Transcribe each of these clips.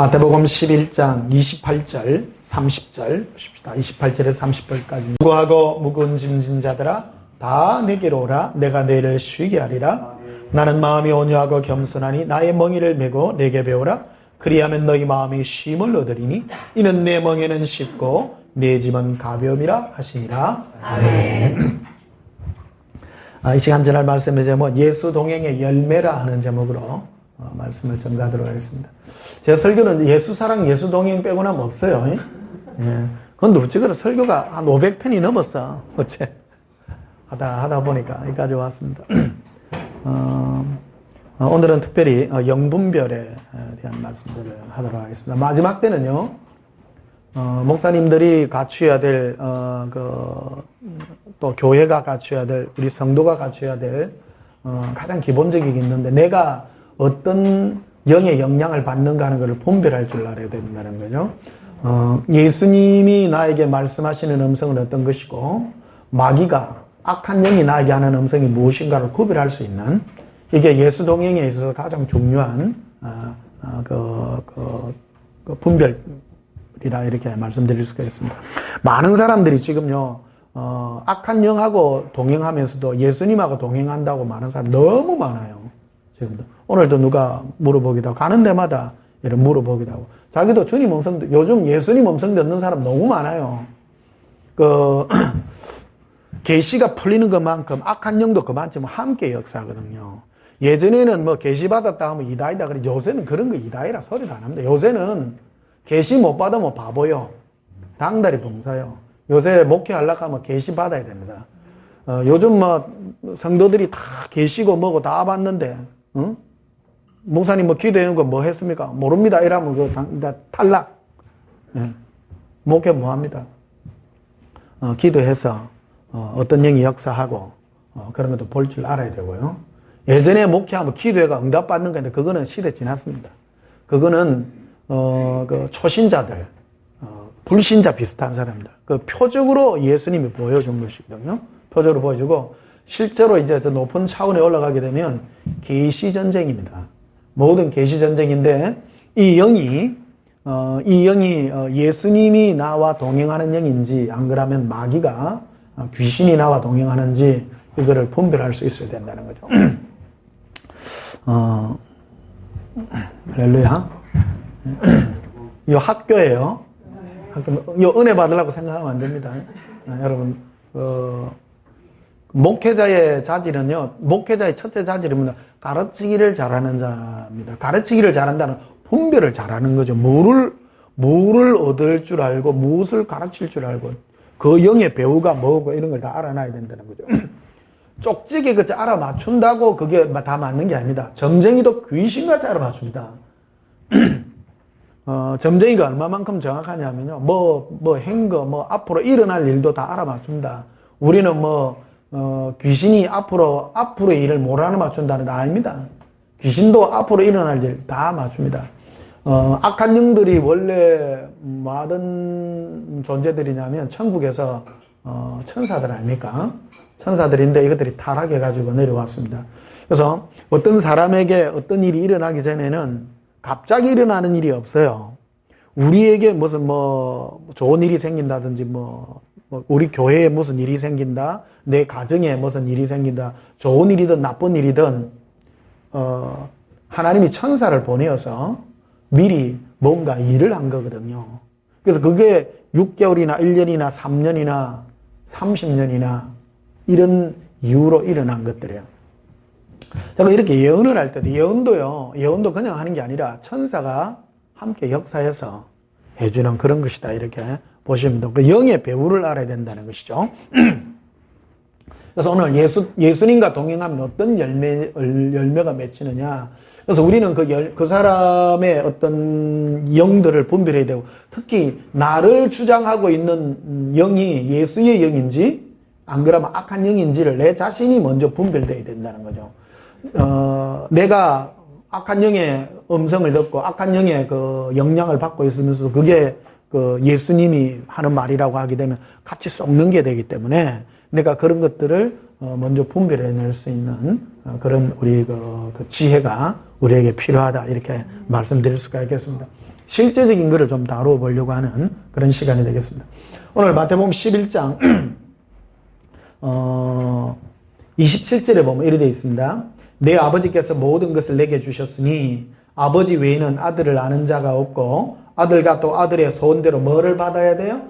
마태복음 11장 28절, 30절 보십시다. 28절에서 30절까지. 수고하고 무거운 짐진 자들아 다 내게로 오라. 내가 너희를 쉬게 하리라. 나는 마음이 온유하고 겸손하니 나의 멍에를 메고 내게 배우라. 그리하면 너희 마음이 쉼을 얻으리니 이는 내 멍에는 쉽고 내 짐은 가벼움이라 하시니라. 아멘. 이 시간 전할 말씀의 제목 예수 동행의 열매라 하는 제목으로 말씀을 전가하도록 하겠습니다. 제 설교는 예수 사랑, 예수 동행 빼고는 없어요. 예. 근데 어찌 그래 설교가 한 500편이 넘었어. 어째 하다 보니까 여기까지 왔습니다. 오늘은 특별히 영분별에 대한 말씀들을 하도록 하겠습니다. 마지막 때는요, 목사님들이 갖춰야 될, 또 교회가 갖춰야 될, 우리 성도가 갖춰야 될, 가장 기본적인 게 있는데, 내가 어떤 영의 영향을 받는가 하는 것을 분별할 줄 알아야 된다는 거죠. 예수님이 나에게 말씀하시는 음성은 어떤 것이고, 마귀가, 악한 영이 나에게 하는 음성이 무엇인가를 구별할 수 있는, 이게 예수 동행에 있어서 가장 중요한, 분별이라 이렇게 말씀드릴 수가 있습니다. 많은 사람들이 지금요, 악한 영하고 동행하면서도 예수님하고 동행한다고 많은 사람 너무 많아요. 지금도. 오늘도 누가 물어보기도 하고, 가는 데마다 이런 물어보기도 하고, 자기도 주님 음성, 요즘 예수님 음성 듣는 사람 너무 많아요. 계시가 풀리는 것만큼 악한 영도 그만큼 함께 역사하거든요. 예전에는 뭐 계시 받았다 하면 이다이다 그래. 요새는 그런 거 이다이라 소리도 안 합니다. 요새는 계시 못 받으면 바보요. 당다리 봉사요. 요새 목회하려고 하면 계시 받아야 됩니다. 요즘 뭐 성도들이 다 계시고 뭐고 다 받는데, 응? 목사님 뭐 기도해온 거 뭐 했습니까? 모릅니다. 이러면 그 탈락. 예. 목회 뭐 합니다. 기도해서 어떤 영이 역사하고 그런 것도 볼 줄 알아야 되고요. 예전에 목회하면 기도회가 응답받는 건데 그거는 시대 지났습니다. 그거는 그 초신자들, 불신자 비슷한 사람들. 그 표적으로 예수님이 보여준 것이거든요. 표적으로 보여주고 실제로 이제 더 높은 차원에 올라가게 되면 계시 전쟁입니다. 모든 계시 전쟁인데 이 영이 예수님이 나와 동행하는 영인지 안 그러면 마귀가 귀신이 나와 동행하는지 이거를 분별할 수 있어야 된다는 거죠. 할렐루야. 이 학교예요. 이 은혜 받으려고 생각하면 안 됩니다. 여러분, 목회자의 자질은요, 목회자의 첫째 자질은 가르치기를 잘하는 자입니다. 가르치기를 잘한다는 분별을 잘하는 거죠. 뭐를 얻을 줄 알고, 무엇을 가르칠 줄 알고, 그 영의 배우가 뭐고 이런 걸 다 알아놔야 된다는 거죠. 쪽지게 그치 알아맞춘다고 그게 다 맞는 게 아닙니다. 점쟁이도 귀신같이 알아맞춥니다. 점쟁이가 얼마만큼 정확하냐면요. 뭐 앞으로 일어날 일도 다 알아맞춥니다. 우리는 귀신이 앞으로 일을 못 알아맞춘다는 거 아닙니다. 귀신도 앞으로 일어날 일 다 맞춥니다. 악한 영들이 원래 뭐 하던 존재들이냐면 천국에서 천사들 아닙니까? 천사들인데 이것들이 타락해가지고 내려왔습니다. 그래서 어떤 사람에게 어떤 일이 일어나기 전에는 갑자기 일어나는 일이 없어요. 우리에게 무슨 좋은 일이 생긴다든지 우리 교회에 무슨 일이 생긴다, 내 가정에 무슨 일이 생긴다, 좋은 일이든 나쁜 일이든 하나님이 천사를 보내어서 미리 뭔가 일을 한 거거든요. 그래서 그게 6개월이나 1년이나 3년이나 30년이나 이런 이유로 일어난 것들이에요. 제가 이렇게 예언을 할 때도 예언도 그냥 하는 게 아니라 천사가 함께 역사해서 해주는 그런 것이다. 이렇게 보시면 되고, 그 영의 배우를 알아야 된다는 것이죠. 그래서 오늘 예수님과 동행하면 어떤 열매가 맺히느냐. 그래서 우리는 그 사람의 어떤 영들을 분별해야 되고, 특히 나를 주장하고 있는 영이 예수의 영인지, 안 그러면 악한 영인지를 내 자신이 먼저 분별돼야 된다는 거죠. 내가 악한 영의 음성을 듣고 악한 영의 그 영향을 받고 있으면서 그게 그 예수님이 하는 말이라고 하게 되면 같이 썩는 게 되기 때문에 내가 그런 것들을 먼저 분별해낼 수 있는 그런 우리 그 지혜가 우리에게 필요하다 이렇게 말씀드릴 수가 있겠습니다. 실제적인 것을 좀 다뤄보려고 하는 그런 시간이 되겠습니다. 오늘 마태복음 11장 27절에 보면 이렇게 되어 있습니다. 내 아버지께서 모든 것을 내게 주셨으니 아버지 외에는 아들을 아는 자가 없고 아들과 또 아들의 소원대로 뭐를 받아야 돼요?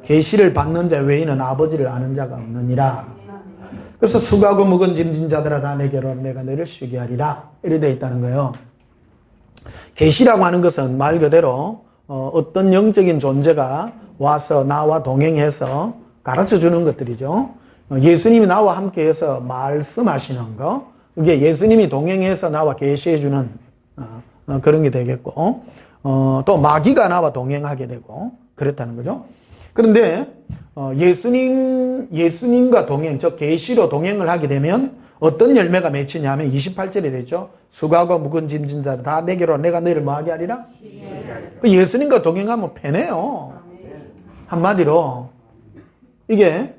계시를 받는 자 외에는 아버지를 아는 자가 없느니라. 그래서 수고하고 묵은 짐진 자들아 다 내게로 내가 너를 쉬게 하리라. 이렇게 되어 있다는 거예요. 계시라고 하는 것은 말 그대로 어떤 영적인 존재가 와서 나와 동행해서 가르쳐 주는 것들이죠. 예수님이 나와 함께해서 말씀하시는 거, 이게 예수님이 동행해서 나와 계시해 주는 그런 게 되겠고, 또 마귀가 나와 동행하게 되고 그랬다는 거죠. 그런데 예수님과 동행, 즉 계시로 동행을 하게 되면 어떤 열매가 맺히냐면 28절에 되죠. 수고하고 묵은 짐진 자들 다 내게로 내가 너희를 뭐하게 하리라? 예수님과 동행하면 편해요. 한마디로 이게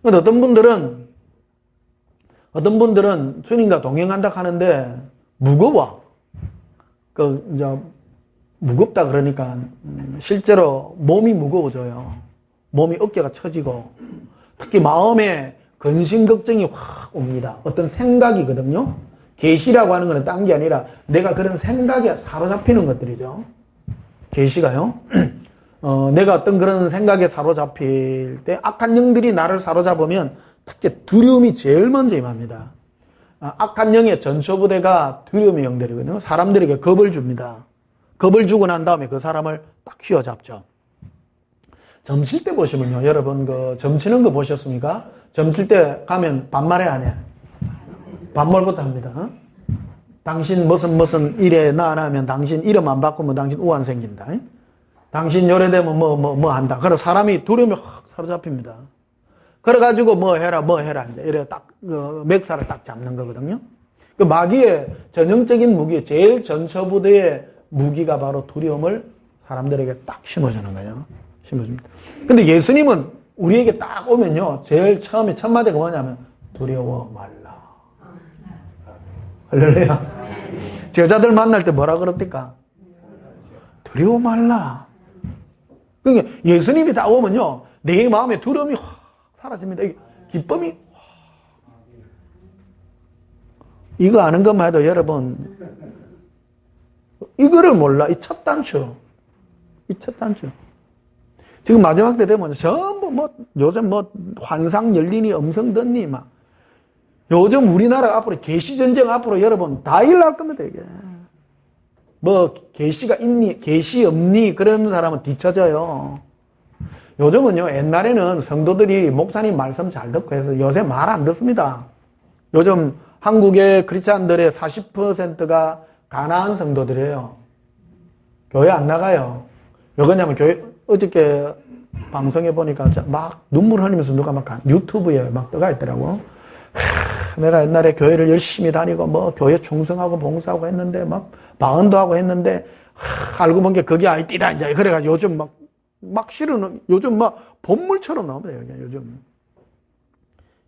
어떤 분들은 주님과 동행한다 하는데 무거워. 이제 무겁다 그러니까 실제로 몸이 무거워져요. 몸이 어깨가 처지고 특히 마음에 근심 걱정이 확 옵니다. 어떤 생각이거든요. 계시라고 하는 것은 딴 게 아니라 내가 그런 생각에 사로잡히는 것들이죠. 계시가요. 내가 어떤 그런 생각에 사로잡힐 때 악한 영들이 나를 사로잡으면 특히 두려움이 제일 먼저 임합니다. 악한 영의 전초부대가 두려움의 영들이거든요. 사람들에게 겁을 줍니다. 겁을 주고 난 다음에 그 사람을 딱 휘어잡죠. 점칠 때 보시면요. 여러분 점치는 거 보셨습니까? 점칠 때 가면 반말해 안 해? 반말부터 합니다. 당신 무슨 일에 나 안 하면 당신 이름 안 바꾸면 당신 우한 생긴다. 당신 요래되면 뭐 한다. 그래서 사람이 두려움에 확 사로잡힙니다. 그래가지고 뭐 해라 이제 이래 딱 맥살을 딱 잡는 거거든요. 그 마귀의 전형적인 무기, 제일 전처부대의 무기가 바로 두려움을 사람들에게 딱 심어주는 거예요. 심어줍니다. 근데 예수님은 우리에게 딱 오면요, 제일 처음에 첫 마디가 뭐냐면 두려워 말라. 할렐루야. 제자들 만날 때 뭐라 그럽니까? 두려워 말라. 그러니까 예수님이 딱 오면요, 내 마음에 두려움이 확 사라집니다. 기쁨이 이거 아는 것만 해도 여러분 이거를 몰라. 이 첫 단추. 지금 마지막 때 되면 전부 요즘 환상 열리니 음성 듣니 막 요즘 우리나라 앞으로 계시 전쟁 앞으로 여러분 다 일어날 겁니다. 이게 계시가 있니 계시 없니 그런 사람은 뒤처져요. 요즘은요, 옛날에는 성도들이 목사님 말씀 잘 듣고 해서 요새 말 안 듣습니다. 요즘 한국의 크리스찬들의 40%가 가난한 성도들이에요. 교회 안 나가요. 왜 그러냐면 어저께 방송에 보니까 막 눈물 흘리면서 누가 막 유튜브에 막 떠가 있더라고. 내가 옛날에 교회를 열심히 다니고 교회 충성하고 봉사하고 했는데 방언도 하고 했는데 알고 본 게 그게 아이띠다 이제 그래가지고 요즘 실은 요즘 본물처럼 나옵니다. 요즘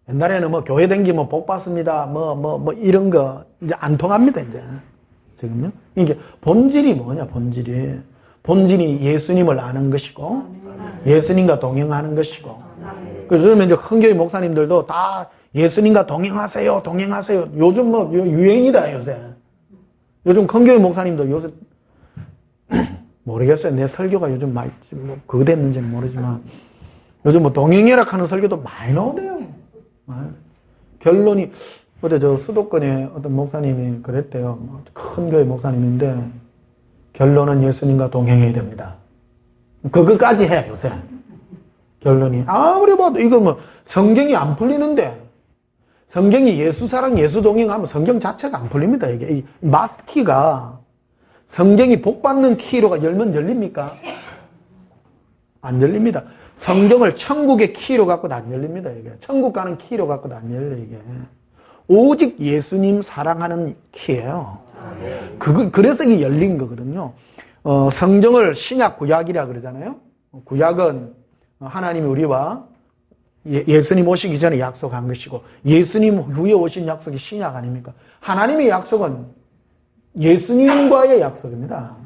옛날에는 교회 댕기면 복 받습니다. 이런 거 이제 안 통합니다. 이제 지금요. 이게 본질이 뭐냐? 본질이 예수님을 아는 것이고 예수님과 동행하는 것이고. 그래서 요즘 이제 큰 교회 목사님들도 다 예수님과 동행하세요. 요즘 유행이다 요새. 요즘 큰 교회 목사님도 요새 모르겠어요. 내 설교가 요즘 많이 그거 됐는지는 모르지만 요즘 동행해라 하는 설교도 많이 나오대요. 결론이 어제 수도권에 어떤 목사님이 그랬대요. 큰 교회 목사님인데 결론은 예수님과 동행해야 됩니다. 그거까지 해 요새. 결론이 아무리 봐도 이거 성경이 안 풀리는데 성경이 예수 사랑 예수 동행하면 성경 자체가 안 풀립니다. 이게 마스키가 성경이 복받는 키로가 열면 열립니까? 안 열립니다. 성경을 천국의 키로 갖고도 안 열립니다. 이게 천국 가는 키로 갖고도 안 열려 이게. 오직 예수님 사랑하는 키예요. 그래서 이게 열린 거거든요. 성경을 신약 구약이라 그러잖아요. 구약은 하나님이 우리와 예수님 오시기 전에 약속한 것이고 예수님 후에 오신 약속이 신약 아닙니까? 하나님의 약속은 예수님과의 약속입니다.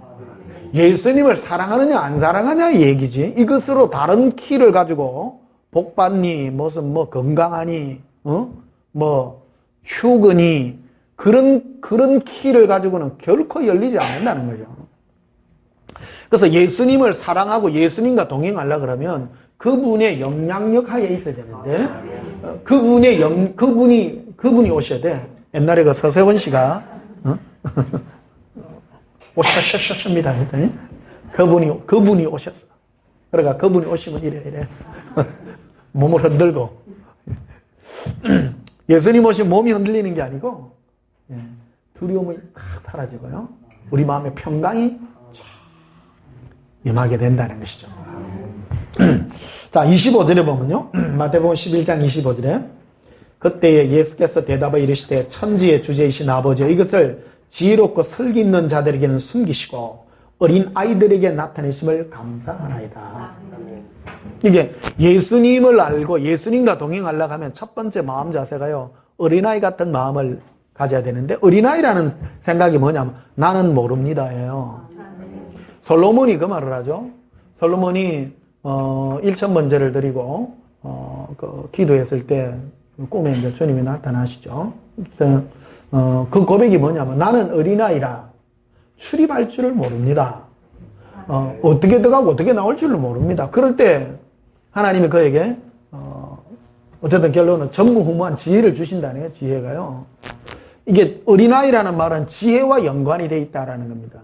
예수님을 사랑하느냐 안 사랑하냐 이 얘기지. 이것으로 다른 키를 가지고 복 받니 무슨 뭐 건강하니 뭐 휴거니 그런 키를 가지고는 결코 열리지 않는다는 거죠. 그래서 예수님을 사랑하고 예수님과 동행하려 그러면 그분의 영향력 하에 있어야 되는데 그분이 오셔야 돼. 옛날에 그 서세원 씨가 오셨습니다 했더니 그분이 오셨어. 그러니까 그분이 오시면 이래 몸을 흔들고 예수님 오시면 몸이 흔들리는 게 아니고 두려움이 딱 사라지고요. 우리 마음의 평강이 임하게 된다는 것이죠. 자, 25절에 보면요. 마태복음 11장 25절에 그때에 예수께서 대답하여 이르시되 천지의 주제이신 아버지여 이것을 지혜롭고 설기 있는 자들에게는 숨기시고 어린 아이들에게 나타내심을 감사하나이다. 이게 예수님을 알고 예수님과 동행하려고 하면 첫 번째 마음 자세가요. 어린아이 같은 마음을 가져야 되는데 어린아이라는 생각이 뭐냐면 나는 모릅니다예요. 솔로몬이 그 말을 하죠. 솔로몬이 1000번제를 드리고 그 기도했을 때 꿈에 이제 주님이 나타나시죠. 그래서 그 고백이 뭐냐면 나는 어린아이라 출입할 줄을 모릅니다. 어떻게 들어가고 어떻게 나올 줄을 모릅니다. 그럴 때 하나님이 그에게 어쨌든 결론은 전무후무한 지혜를 주신다는 거예요. 지혜가요. 이게 어린아이라는 말은 지혜와 연관이 되어 있다는 겁니다.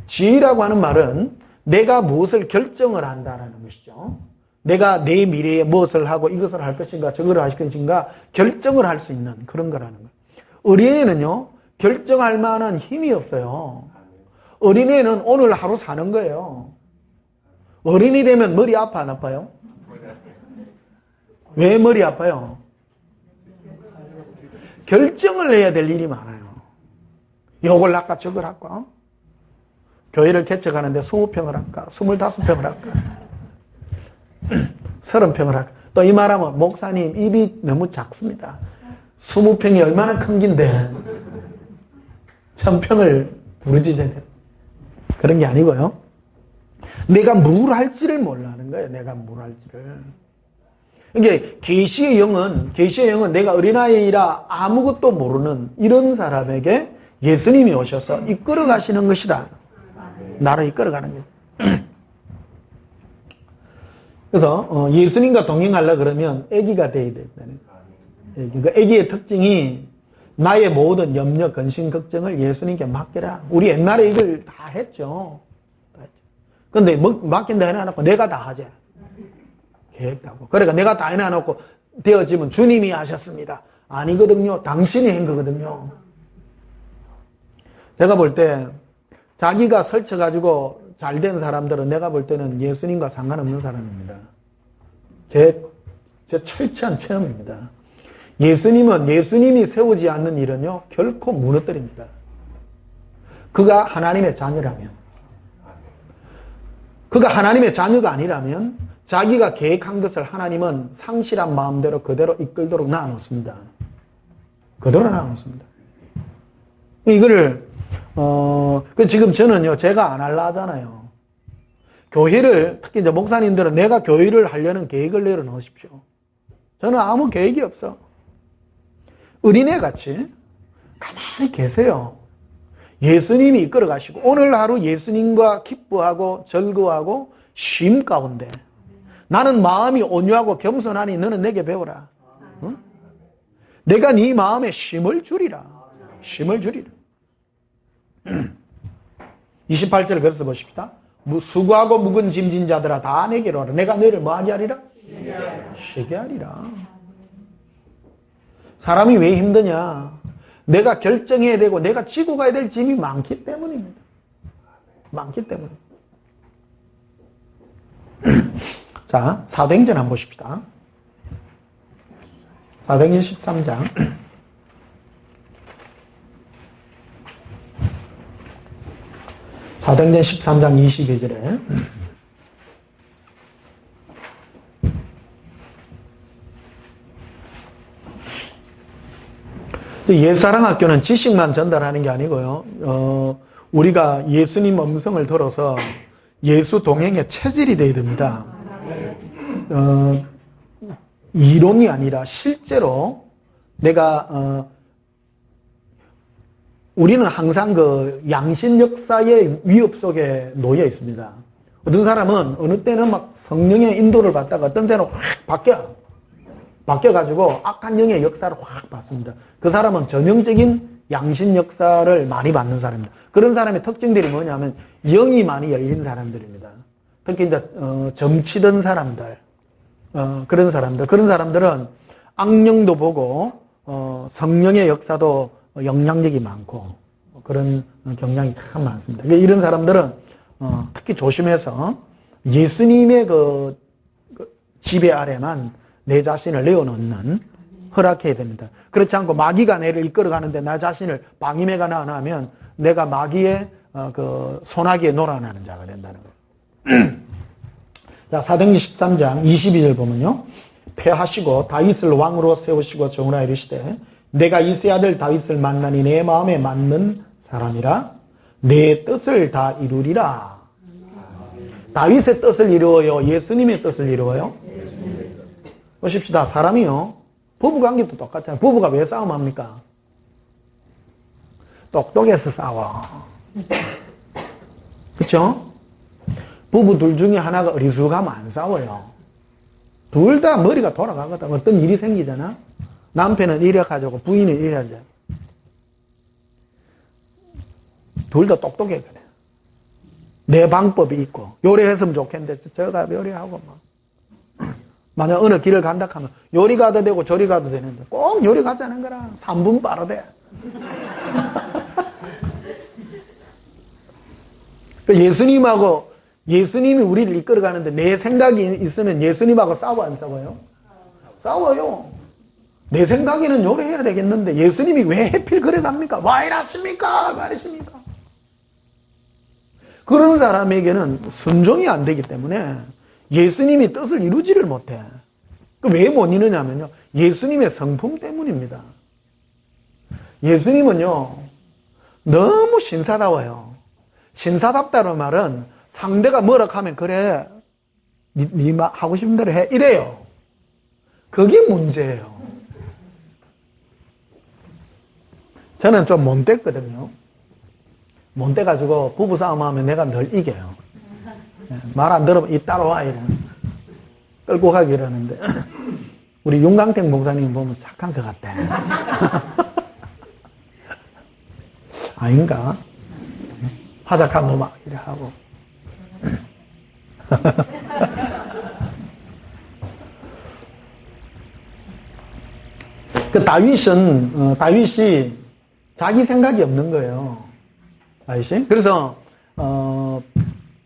지혜라고 하는 말은 내가 무엇을 결정을 한다라는 것이죠. 내가 내 미래에 무엇을 하고 이것을 할 것인가 저것을 할 것인가 결정을 할 수 있는 그런 거라는 거예요. 어린애는요. 결정할 만한 힘이 없어요. 어린애는 오늘 하루 사는 거예요. 어린이 되면 머리 아파 안 아파요? 왜 머리 아파요? 결정을 해야 될 일이 많아요. 요걸 할까 저걸 할까? 교회를 개척하는데 20평을 할까? 25평을 할까? 30평을 할까? 또 이 말하면 목사님 입이 너무 작습니다. 20평이 얼마나 큰 긴데 1000평을 부르짖어야 돼. 그런 게 아니고요. 내가 뭘 할지를 몰라는 거예요. 내가 뭘 할지를. 이게 계시의 영은 내가 어린아이라 아무것도 모르는 이런 사람에게 예수님이 오셔서 이끌어 가시는 것이다. 나를 이끌어가는 거예요. 그래서 예수님과 동행하려 그러면 애기가 돼야 된다는 거예요. 그러니까 애기의 특징이 나의 모든 염려, 근심, 걱정을 예수님께 맡겨라. 우리 옛날에 이걸 다 했죠. 그런데 맡긴다 해놔놓고 내가 다 하자. 계획도 하고. 그러니까 내가 다 해놔놓고 되어지면 주님이 하셨습니다. 아니거든요. 당신이 한 거거든요. 제가 볼 때 자기가 설쳐가지고 잘된 사람들은 내가 볼 때는 예수님과 상관없는 사람입니다. 제 철저한 체험입니다. 예수님이 세우지 않는 일은요, 결코 무너뜨립니다. 그가 하나님의 자녀라면, 그가 하나님의 자녀가 아니라면, 자기가 계획한 것을 하나님은 상실한 마음대로 그대로 이끌도록 놔놓습니다. 그대로 놔놓습니다. 이거를, 지금 저는요, 제가 안 할라 하잖아요. 교회를, 특히 이제 목사님들은 내가 교회를 하려는 계획을 내려놓으십시오. 저는 아무 계획이 없어. 어린애 같이 가만히 계세요. 예수님이 이끌어 가시고 오늘 하루 예수님과 기뻐하고 즐거워하고 쉼 가운데 나는 마음이 온유하고 겸손하니 너는 내게 배우라. 응? 내가 네 마음에 쉼을 주리라. 쉼을 주리라. 28절 그래서 보십시다. 수고하고 묵은 짐진 자들아 다 내게로 와라. 내가 너희를 뭐하게 하리라? 쉬게 하리라. 사람이 왜 힘드냐? 내가 결정해야 되고 내가 지고 가야 될 짐이 많기 때문입니다. 많기 때문에. 자, 사도행전 한번 보십시다. 사도행전 13장. 사도행전 13장 22절에 옛사랑학교는 지식만 전달하는 게 아니고요. 우리가 예수님 음성을 들어서 예수 동행의 체질이 되어야 됩니다. 이론이 아니라 실제로 내가 우리는 항상 그 양신 역사의 위협 속에 놓여 있습니다. 어떤 사람은 어느 때는 막 성령의 인도를 받다가 어떤 때는 확 바뀌어가지고 악한 영의 역사를 확 받습니다. 그 사람은 전형적인 양신 역사를 많이 받는 사람입니다. 그런 사람의 특징들이 뭐냐면 영이 많이 열린 사람들입니다. 특히 이제 점치던 사람들, 그런 사람들은 악령도 보고 성령의 역사도 영향력이 많고 그런 경향이 참 많습니다. 이런 사람들은 특히 조심해서 예수님의 그 지배 아래만 내 자신을 내어놓는 허락해야 됩니다. 그렇지 않고 마귀가 내를 이끌어가는데 나 자신을 방임해가나 하면 내가 마귀의 그 소나기에 놀아나는 자가 된다는 거예요. 자, 사도행전 13장 22절 보면요. 패하시고 다윗을 왕으로 세우시고 정하라 이르시되 내가 이세 아들 다윗을 만나니 내 마음에 맞는 사람이라 내 뜻을 다 이루리라. 다윗의 뜻을 이루어요? 예수님의 뜻을 이루어요? 보십시다. 사람이요. 부부관계도 똑같잖아요. 부부가 왜 싸움합니까? 똑똑해서 싸워. 그렇죠? 부부 둘 중에 하나가 어리숙하면 안 싸워요. 둘 다 머리가 돌아가거든. 어떤 일이 생기잖아. 남편은 이래 가지고 부인은 이래 하죠. 둘 다 똑똑해 그래. 내 방법이 있고 요리했으면 좋겠는데 저가 요리하고 막 만약 어느 길을 간다 하면 요리 가도 되고 저리 가도 되는데 꼭 요리 가자는 거라. 3분 빠르대. 예수님이 우리를 이끌어가는데 내 생각이 있으면 예수님하고 싸워 안 싸워요? 싸워요. 내 생각에는 요리해야 되겠는데 예수님이 왜 해필 그래 갑니까? 와 이랬습니까? 말이십니까? 그런 사람에게는 순종이 안 되기 때문에 예수님이 뜻을 이루지를 못해. 왜 못 이루냐면요. 예수님의 성품 때문입니다. 예수님은요. 너무 신사다워요. 신사답다는 말은 상대가 뭐라 하면 그래 네 하고 싶은 대로 해 이래요. 그게 문제예요. 저는 좀 못됐거든요. 못돼가지고 부부싸움하면 내가 늘 이겨요. 말 안 들으면 이 따라와 이래. 끌고 가기 이러는데 우리 윤강택 목사님 보면 착한 것 같아. 아닌가? 화작하면 막 이래 하고. 그 다윗이 자기 생각이 없는 거예요. 다윗이. 그래서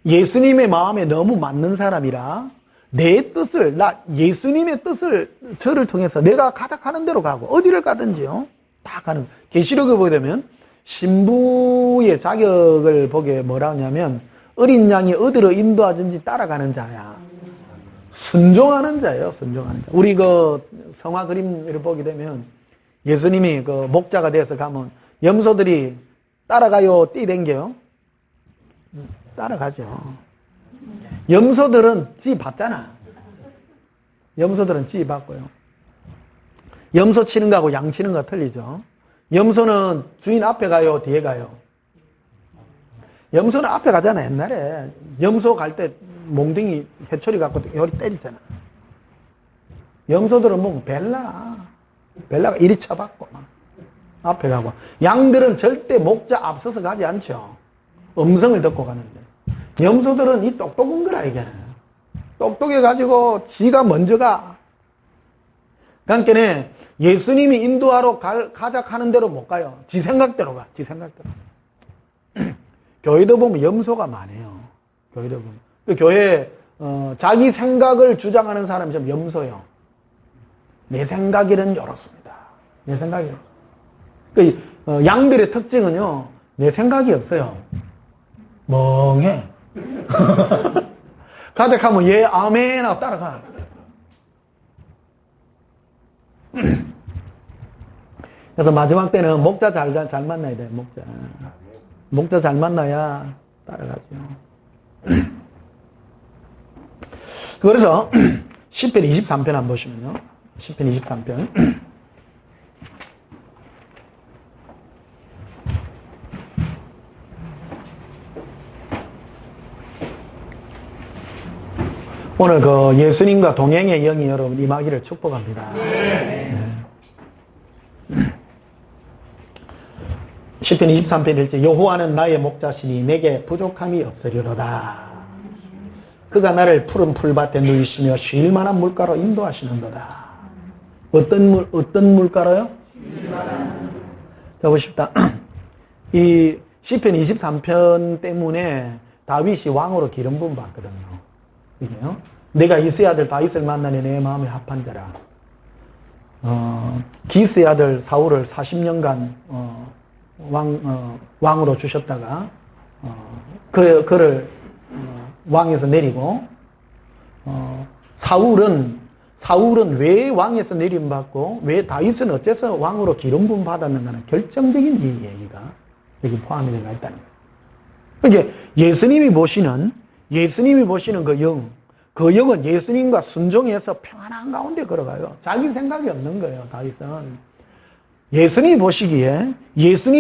예수님의 마음에 너무 맞는 사람이라 내 뜻을 예수님의 뜻을 저를 통해서 내가 가작하는 대로 가고 어디를 가든지요. 다 가는. 계시록에 보게 되면 신부의 자격을 보게 뭐라 하냐면 어린 양이 어디로 인도하든지 따라가는 자야. 순종하는 자예요. 순종하는 자. 우리 그 성화 그림을 보게 되면 예수님이 그 목자가 돼서 가면 염소들이 따라가요, 뛰댕겨요? 따라가죠. 염소들은 지 받잖아. 염소들은 지 받고요. 염소 치는 거하고 양 치는 거 틀리죠. 염소는 주인 앞에 가요, 뒤에 가요? 염소는 앞에 가잖아. 옛날에 염소 갈 때 몽둥이 해초리 갖고 요리 때리잖아. 염소들은 뭐 벨라가 이리 쳐받고 막 앞에 가고. 양들은 절대 목자 앞서서 가지 않죠. 음성을 듣고 가는데. 염소들은 이 똑똑한 거라 이게. 똑똑해가지고 지가 먼저 가. 그러니까 예수님이 인도하러 가작하는 대로 못 가요. 지 생각대로 가. 지 생각대로. 교회도 보면 염소가 많아요. 교회도 보면. 그 교회 자기 생각을 주장하는 사람이 좀 염소요. 내 생각에는 이렇습니다. 내 생각이 그 양들의 특징은요. 내 생각이 없어요. 멍해. 가작하면 예 아멘 하고 따라가. 그래서 마지막 때는 목자 잘 만나야 돼. 목자. 목자 잘 만나야 따라가죠. 그래서 10편 23편 한번 보시면요. 10편 23편. 오늘 그 예수님과 동행의 영이 여러분 임하기를 축복합니다. 네. 10편 23편 1절 여호와는 나의 목자시니 내게 부족함이 없으리로다. 그가 나를 푸른 풀밭에 누이시며 쉴 만한 물가로 인도하시는도다. 어떤 물가로요? 자 보십시다. 이 시편 23편 때문에 다윗이 왕으로 기름 부음 받거든요. 이게요. 내가 이스의 아들 다윗을 만나니 내 마음에 합한 자라. 기스의 아들 사울을 40년간 왕으로 주셨다가 그를 왕에서 내리고 사울은 왜 왕에서 내림 받고 왜 다윗은 어째서 왕으로 기름 부음 받았는가는 결정적인 이 얘기가 여기 포함이 되어 있다는 거예요. 그러니까 예수님이 보시는 그 영은 예수님과 순종해서 평안한 가운데 걸어가요. 자기 생각이 없는 거예요, 다윗은. 예수님이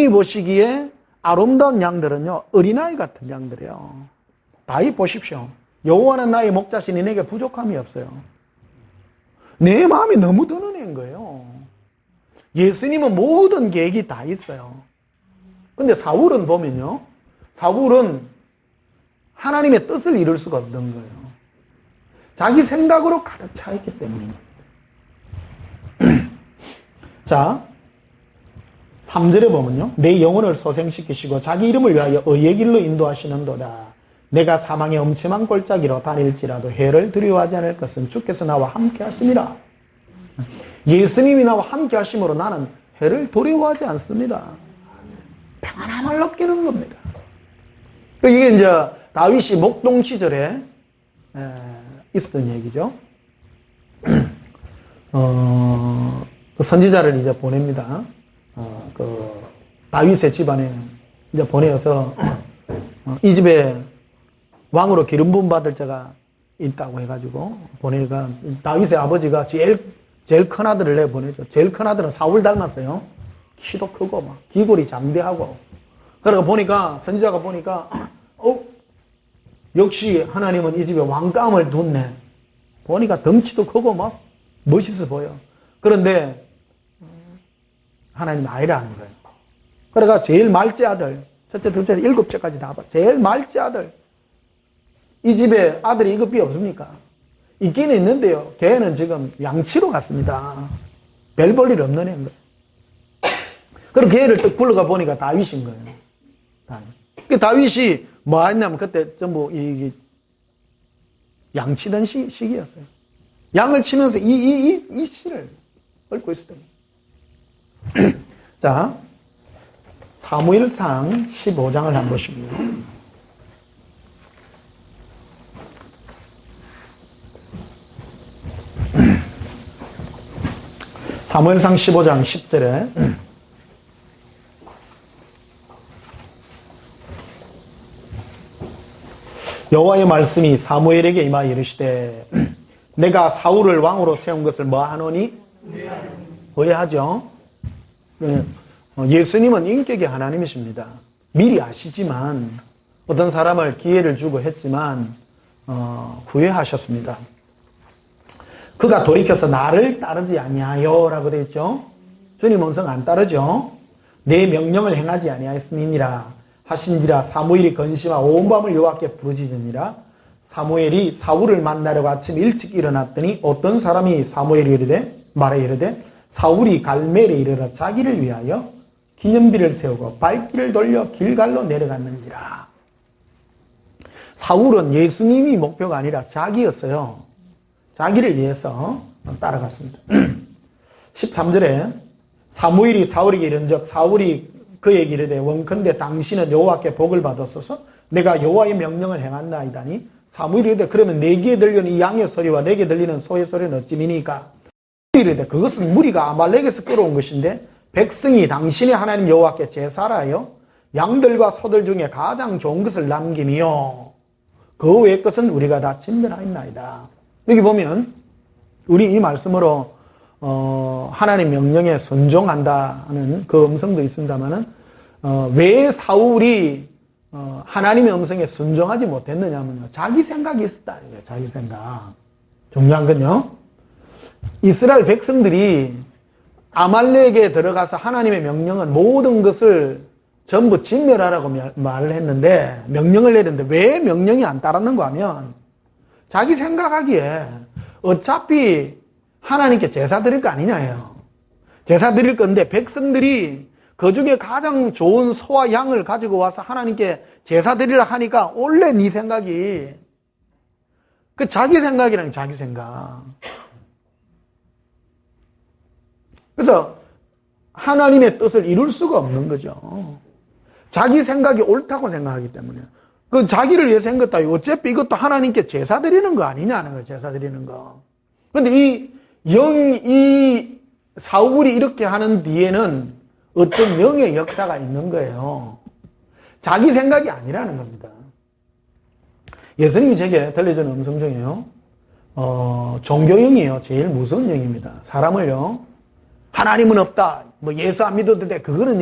보시기에 아름다운 양들은요, 어린아이 같은 양들이에요. 다윗 보십시오. 여호와는 나의 목자시니 내게 부족함이 없어요. 내 마음이 너무 드는 애인 거예요. 예수님은 모든 계획이 다 있어요. 근데 사울은 보면요, 사울은 하나님의 뜻을 이룰 수가 없는 거예요. 자기 생각으로 가득 차 있기 때문입니다. 자, 3절에 보면요. 내 영혼을 소생시키시고 자기 이름을 위하여 의의 길로 인도하시는도다. 내가 사망의 엄침한 골짜기로 다닐지라도 해를 두려워하지 않을 것은 주께서 나와 함께 하심이라. 예수님이 나와 함께 하심으로 나는 해를 두려워하지 않습니다. 평안함을 느끼는 겁니다. 이게 이제 다윗이 목동 시절에 있었던 얘기죠. 그 선지자를 이제 보냅니다. 그 다윗의 집안에 이제 보내어서 이 집에 왕으로 기름 부음 받을 자가 있다고 해가지고 보내니까 다윗의 아버지가 제일 큰 아들을 내보내죠. 제일 큰 아들은 사울 닮았어요. 키도 크고 막 기골이 장대하고. 그러니까 보니까 선지자가 보니까 역시 하나님은 이 집에 왕감을 뒀네. 보니까 덩치도 크고 막 멋있어 보여. 그런데 하나님 아니라는 거예요. 그러니까 제일 말째 아들, 첫째, 둘째, 7째까지 다 봐. 제일 말째 아들. 이 집에 아들이 이급이 없습니까? 있기는 있는데요. 걔는 지금 양치로 갔습니다. 별 볼 일 없는 애인 거예요. 그리고 걔를 딱 불러가 보니까 다윗인 거예요. 다윗. 다윗이 뭐 했냐면 그때 전부 양 치던 시기였어요. 양을 치면서 이 씨를 얽고 있었던 거예요. 자, 사무엘상 15장을 한번 보시고요. 사무엘상 15장 10절에 여호와의 말씀이 사무엘에게 임하여 이르시되 내가 사울을 왕으로 세운 것을 뭐하노니? 오해하죠? 예수님은 인격의 하나님이십니다. 미리 아시지만 어떤 사람을 기회를 주고 했지만 후회하셨습니다. 그가 돌이켜서 나를 따르지 아니하여 라고 되어 있죠. 주님 음성 안 따르죠. 내 명령을 행하지 아니하였음이니라 하신지라. 사무엘이 건심하 온 밤을 여호와께 부르짖으니라. 사무엘이 사울을 만나려고 아침 일찍 일어났더니 어떤 사람이 사무엘이 말해 이르되 사울이 갈멜에 이르러 자기를 위하여 기념비를 세우고 발길을 돌려 길갈로 내려갔는지라. 사울은 예수님이 목표가 아니라 자기였어요. 자기를 위해서 따라갔습니다. 13절에 사무엘이 사울에게 이른즉 사울이 그에게 이르되 원컨대 당신은 여호와께 복을 받았어서 내가 여호와의 명령을 행한나이다니. 사무엘이 이르되 그러면 내게 들리는 이 양의 소리와 내게 들리는 소의 소리는 어찌미니까? 이르되 그것은 무리가 아말렉에서 끌어온 것인데 백성이 당신의 하나님 여호와께 제사하여 양들과 소들 중에 가장 좋은 것을 남김이요 그 외의 것은 우리가 다 진멸하였나이다. 여기 보면 우리 이 말씀으로 하나님 명령에 순종한다는 그 음성도 있습니다만은 왜 사울이 하나님의 음성에 순종하지 못했느냐면요, 자기 생각이 있었다는 거예요. 자기 생각. 중요한 건요, 이스라엘 백성들이 아말렉에 들어가서 하나님의 명령은 모든 것을 전부 진멸하라고 말을 했는데, 명령을 내렸는데 왜 명령이 안 따랐는가 하면 자기 생각하기에 어차피 하나님께 제사 드릴 거 아니냐예요. 제사 드릴 건데 백성들이 그 중에 가장 좋은 소와 양을 가지고 와서 하나님께 제사 드리려 하니까 원래 네 생각이 그 자기 생각이랑 자기 생각. 그래서 하나님의 뜻을 이룰 수가 없는 거죠. 자기 생각이 옳다고 생각하기 때문에. 그 자기를 위해서 한 것도 아니고 어차피 이것도 하나님께 제사 드리는 거 아니냐는 거예요. 제사 드리는 거. 그런데 이 사울이 이렇게 하는 뒤에는 어떤 영의 역사가 있는 거예요. 자기 생각이 아니라는 겁니다. 예수님이 제게 들려주는 음성 중에요, 종교형이에요. 제일 무서운 영입니다. 사람을요, 하나님은 없다, 뭐 예수 안 믿어도 돼, 그거는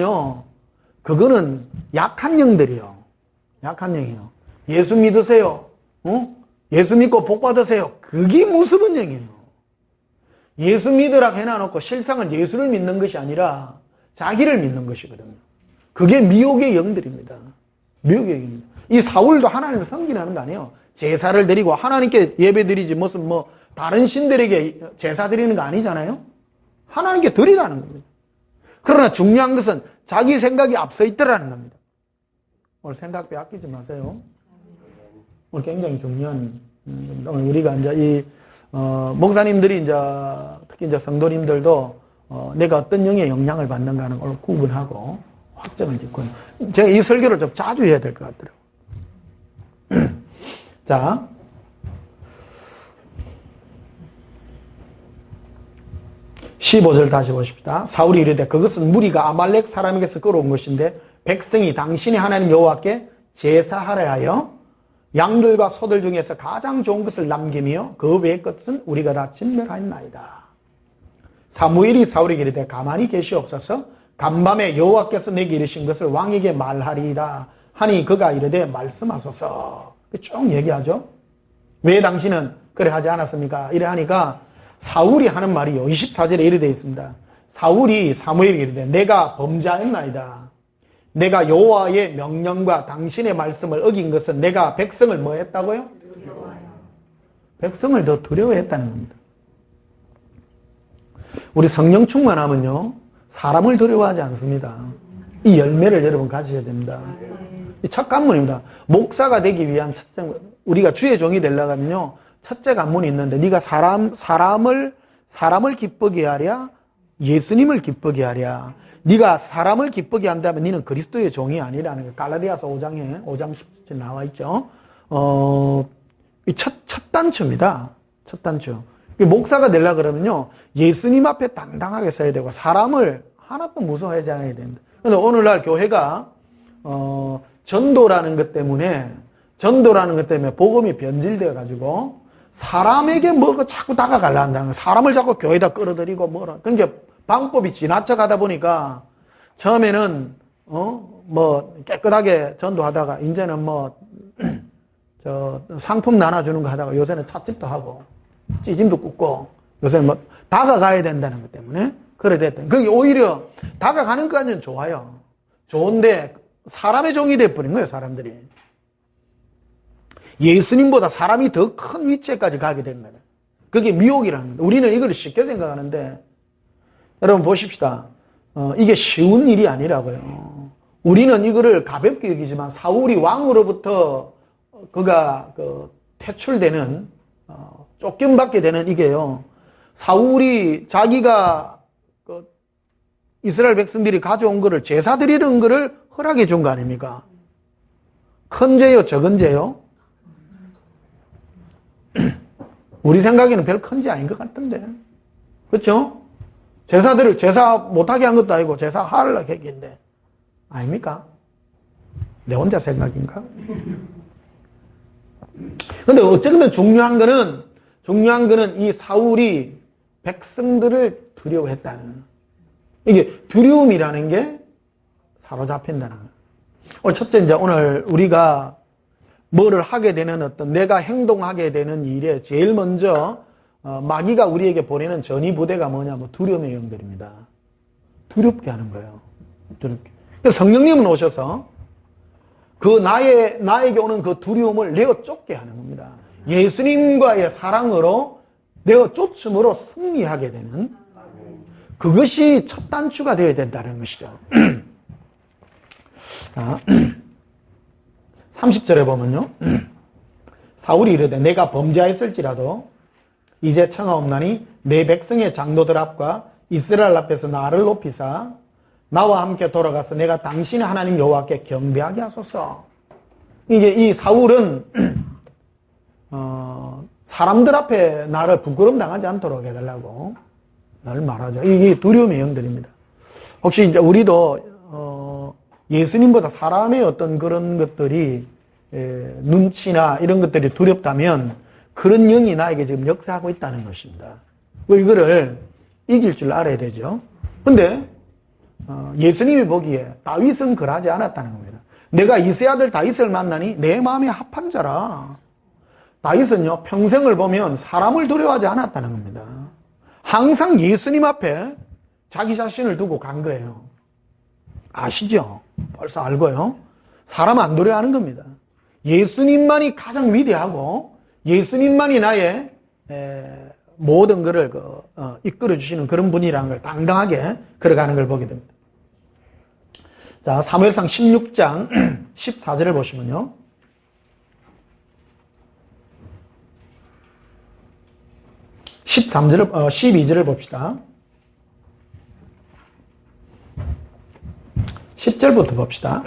약한 영들이요. 약한 영이요. 예수 믿으세요. 예수 믿고 복 받으세요. 그게 무서운 영이에요. 예수 믿으라 해놔놓고 실상은 예수를 믿는 것이 아니라 자기를 믿는 것이거든요. 그게 미혹의 영들입니다. 미혹의 영입니다. 이 사울도 하나님을 섬기는 거 아니에요. 제사를 드리고 하나님께 예배 드리지 무슨 다른 신들에게 제사 드리는 거 아니잖아요. 하나님께 드리라는 겁니다. 그러나 중요한 것은 자기 생각이 앞서 있더라는 겁니다. 오늘 생각 빼앗기지 마세요. 오늘 굉장히 중요한, 오늘 우리가 이제 목사님들이 특히 성도님들도 내가 어떤 영의 영향을 받는가 하는 걸 구분하고 확정을 짓고, 제가 이 설교를 좀 자주 해야 될 것 같더라고요. 자, (15절) 다시 보십시다. 사울이 이르되 그것은 무리가 아말렉 사람에게서 끌어온 것인데 백성이 당신이 하나님 여호와께 제사하려 하여 양들과 소들 중에서 가장 좋은 것을 남기며 그 외의 것은 우리가 다 진멸하였나이다. 사무엘이 사울에게 이르되 가만히 계시옵소서. 간밤에 여호와께서 내게 이르신 것을 왕에게 말하리이다 하니 그가 이르되 말씀하소서. 쭉 얘기하죠. 왜 당신은 그래 하지 않았습니까? 이래 하니까 사울이 하는 말이요, 24절에 이래 되어 있습니다. 사울이 사무엘에게 이르되 내가 범죄하였나이다. 내가 여호와의 명령과 당신의 말씀을 어긴 것은 내가 백성을 뭐 했다고요? 백성을 더 두려워했다는 겁니다. 우리 성령 충만하면요, 사람을 두려워하지 않습니다. 이 열매를 여러분 가지셔야 됩니다. 이 첫 관문입니다. 목사가 되기 위한 첫째, 우리가 주의 종이 되려고 하면요, 첫째 관문이 있는데, 네가 사람을 기쁘게 하랴, 예수님을 기쁘게 하랴. 네가 사람을 기쁘게 한다면 네는 그리스도의 종이 아니라는 거예요. 갈라디아서 5장 10절 나와 있죠. 이 첫 단추입니다. 첫 단추. 목사가 되려고 그러면요, 예수님 앞에 당당하게 서야 되고 사람을 하나도 무서워하지 않아야 됩니다. 그런데 오늘날 교회가 전도라는 것 때문에 복음이 변질되어 가지고 사람에게 뭐가 자꾸 다가가려 한다는 거예요. 사람을 자꾸 교회에다 끌어들이고 뭐라. 그러니까 방법이 지나쳐 가다 보니까 처음에는 깨끗하게 전도하다가 이제는 상품 나눠주는 거 하다가 요새는 찻집도 하고 찌짐도 굽고 요새는 다가가야 된다는 것 때문에 그래 됐던. 그게 오히려 다가가는 것까지는 좋아요. 좋은데 사람의 종이 돼버린 거예요. 사람들이. 예수님보다 사람이 더 큰 위치에까지 가게 된 거예요. 그게 미혹이라는 거예요. 우리는 이걸 쉽게 생각하는데 여러분 보십시다. 이게 쉬운 일이 아니라고요. 우리는 이거를 가볍게 여기지만 사울이 왕으로부터 그가 퇴출되는, 쫓김받게 되는 이게요. 사울이 자기가 이스라엘 백성들이 가져온 거를 제사 드리는 거를 허락해 준 거 아닙니까? 큰 죄요, 적은 죄요? 우리 생각에는 별 큰 죄 아닌 것 같은데. 그렇죠? 제사 못하게 한 것도 아니고 제사 하려고 했겠는데. 아닙니까? 내 혼자 생각인가? 근데 어쨌든 중요한 거는 이 사울이 백성들을 두려워했다는, 이게 두려움이라는 게 사로잡힌다는 거예요. 첫째, 이제 오늘 우리가 뭐를 하게 되는 어떤 내가 행동하게 되는 일에 제일 먼저 마귀가 우리에게 보내는 전이부대가 뭐냐면 두려움의 영들입니다. 두렵게 하는 거예요. 두렵게. 그래서 성령님은 오셔서 나에게 오는 그 두려움을 내어 쫓게 하는 겁니다. 예수님과의 사랑으로 내어 쫓음으로 승리하게 되는, 그것이 첫 단추가 되어야 된다는 것이죠. 30절에 보면요. 사울이 이르되 내가 범죄하였을지라도 이제 청하옵나니 내 백성의 장로들 앞과 이스라엘 앞에서 나를 높이사 나와 함께 돌아가서 내가 당신의 하나님 여호와께 경배하게 하소서. 이게 이 사울은 사람들 앞에 나를 부끄럼 당하지 않도록 해달라고 나를 말하죠. 이게 두려움의 영들입니다. 혹시 이제 우리도 예수님보다 사람의 어떤 그런 것들이 눈치나 이런 것들이 두렵다면 그런 영이 나에게 지금 역사하고 있다는 것입니다. 이거를 이길 줄 알아야 되죠. 근데 예수님이 보기에 다윗은 그러지 않았다는 겁니다. 내가 이세 아들 다윗을 만나니 내 마음에 합한 자라. 다윗은요, 평생을 보면 사람을 두려워하지 않았다는 겁니다. 항상 예수님 앞에 자기 자신을 두고 간 거예요. 아시죠? 벌써 알고요. 사람 안 두려워하는 겁니다. 예수님만이 가장 위대하고 예수님만이 나의 모든 것을 이끌어 주시는 그런 분이라는 걸 당당하게 걸어가는 걸 보게 됩니다. 자, 사무엘상 16장 14절을 보시면요. 12절을 봅시다. 10절부터 봅시다.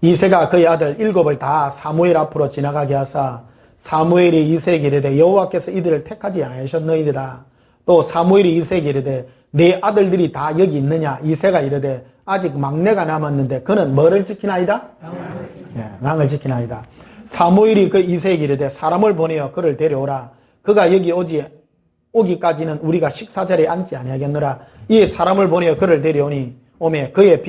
이새가 그의 아들 7을 다 사무엘 앞으로 지나가게 하사 사무엘이 이새에게 이르되 여호와께서 이들을 택하지 않으셨느니라. 또 사무엘이 이새에게 이르되 내 아들들이 다 여기 있느냐. 이새가 이르되 아직 막내가 남았는데 그는 뭐를 지키나이다? 왕을 지키나이다. 사무엘이 그 이새에게 이르되 사람을 보내어 그를 데려오라. 그가 여기 오기까지는 우리가 식사자리에 앉지 아니하겠노라. 이에 사람을 보내어 그를 데려오니 오매 그의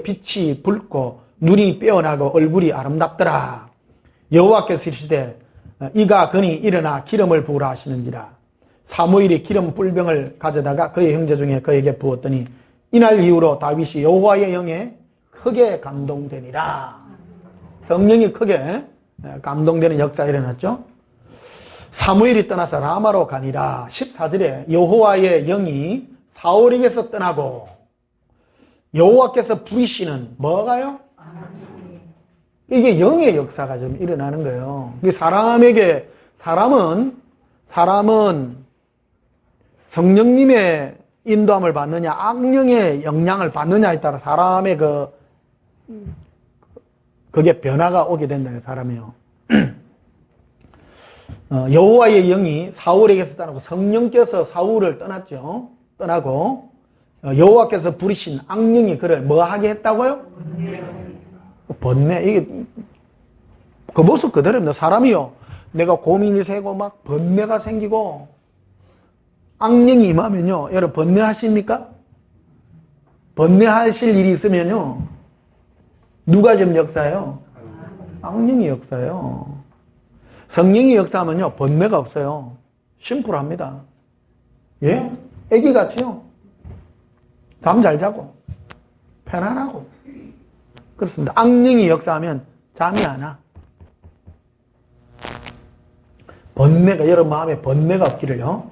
빛이 붉고 눈이 빼어나고 얼굴이 아름답더라. 여호와께서 이르시되 이가 그니 일어나 기름을 부으라 하시는지라. 사무엘이 기름 뿔병을 가져다가 그의 형제 중에 그에게 부었더니 이날 이후로 다윗이 여호와의 영에 크게 감동되니라. 성령이 크게 감동되는 역사가 일어났죠. 사무엘이 떠나서 라마로 가니라. 14절에 여호와의 영이 사울에게서 떠나고 여호와께서 부리시는 뭐가요? 이게 영의 역사가 좀 일어나는 거예요. 사람은 성령님의 인도함을 받느냐 악령의 영향을 받느냐에 따라 사람의 그게 변화가 오게 된다는 사람이요. 여호와의 영이 사울에게서 떠나고 성령께서 사울을 떠났죠. 떠나고 여호와께서 부리신 악령이 그를 뭐 하게 했다고요? 번뇌. 이게 그 모습 그대로입니다. 사람이요, 내가 고민이 새고 막 번뇌가 생기고 악령이 임하면요, 여러분 번뇌하십니까? 번뇌하실 일이 있으면요, 누가 좀 역사해요? 악령이 역사해요. 성령이 역사하면요, 번뇌가 없어요. 심플합니다. 예? 애기같이요. 잠 잘 자고 편안하고 그렇습니다. 악령이 역사하면 잠이 안 와. 번뇌가, 여러분 마음에 번뇌가 없기를요.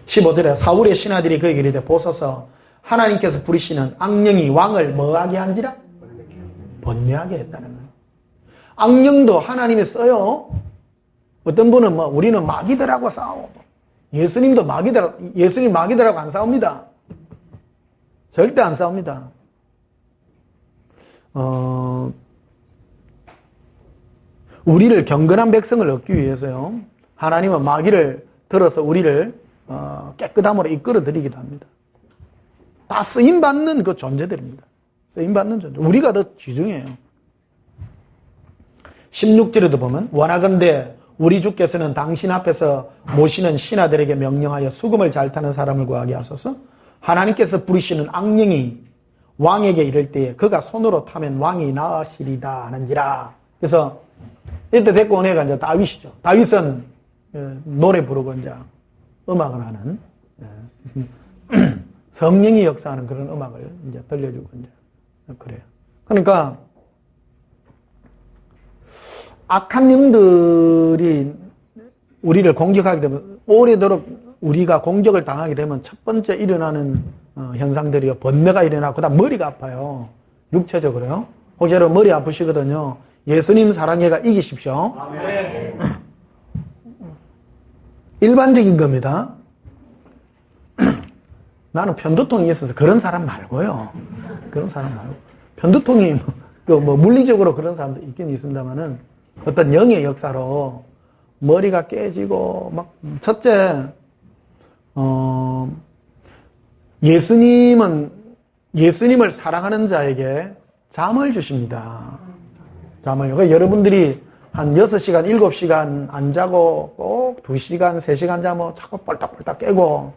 15절에 사울의 신하들이 그에게 이르되 보소서 하나님께서 부리시는 악령이 왕을 뭐하게 한지라? 번뇌하게 했다는 거예요. 악령도 하나님이 써요. 어떤 분은 우리는 마귀들하고 싸워. 예수님 마귀들하고 안 싸웁니다. 절대 안 싸웁니다. 우리를 경건한 백성을 얻기 위해서요, 하나님은 마귀를 들어서 우리를 깨끗함으로 이끌어 드리기도 합니다. 다 쓰임받는 그 존재들입니다. 쓰임받는 존재. 우리가 더 귀중해요. 16절에도 보면 원하건대 우리 주께서는 당신 앞에서 모시는 신하들에게 명령하여 수금을 잘 타는 사람을 구하게 하소서. 하나님께서 부르시는 악령이 왕에게 이를 때에 그가 손으로 타면 왕이 나으시리다 하는지라. 그래서 이때 데리고 온 애가 이제 다윗이죠. 다윗은 노래 부르고 이제 음악을 하는 성령이 역사하는 그런 음악을 이제 들려주고 이제 그래요. 그러니까 악한 영들이 우리를 공격하게 되면 오래도록 우리가 공격을 당하게 되면 첫 번째 일어나는 현상들이요. 번뇌가 일어나고 그다음 머리가 아파요. 육체적으로요. 혹시 여러분 머리 아프시거든요. 예수님 사랑해가 이기십시오. 아멘. 일반적인 겁니다. 나는 편두통이 있어서 그런 사람 말고요. 그런 사람 말고. 편두통이 뭐 물리적으로 그런 사람도 있긴 있습니다만은 어떤 영의 역사로 머리가 깨지고 막 첫째 예수님을 사랑하는 자에게 잠을 주십니다. 잠을요. 그러니까 여러분들이 한 6시간, 7시간 안 자고 꼭 2시간, 3시간 자면 자꾸 뻘딱뻘딱 깨고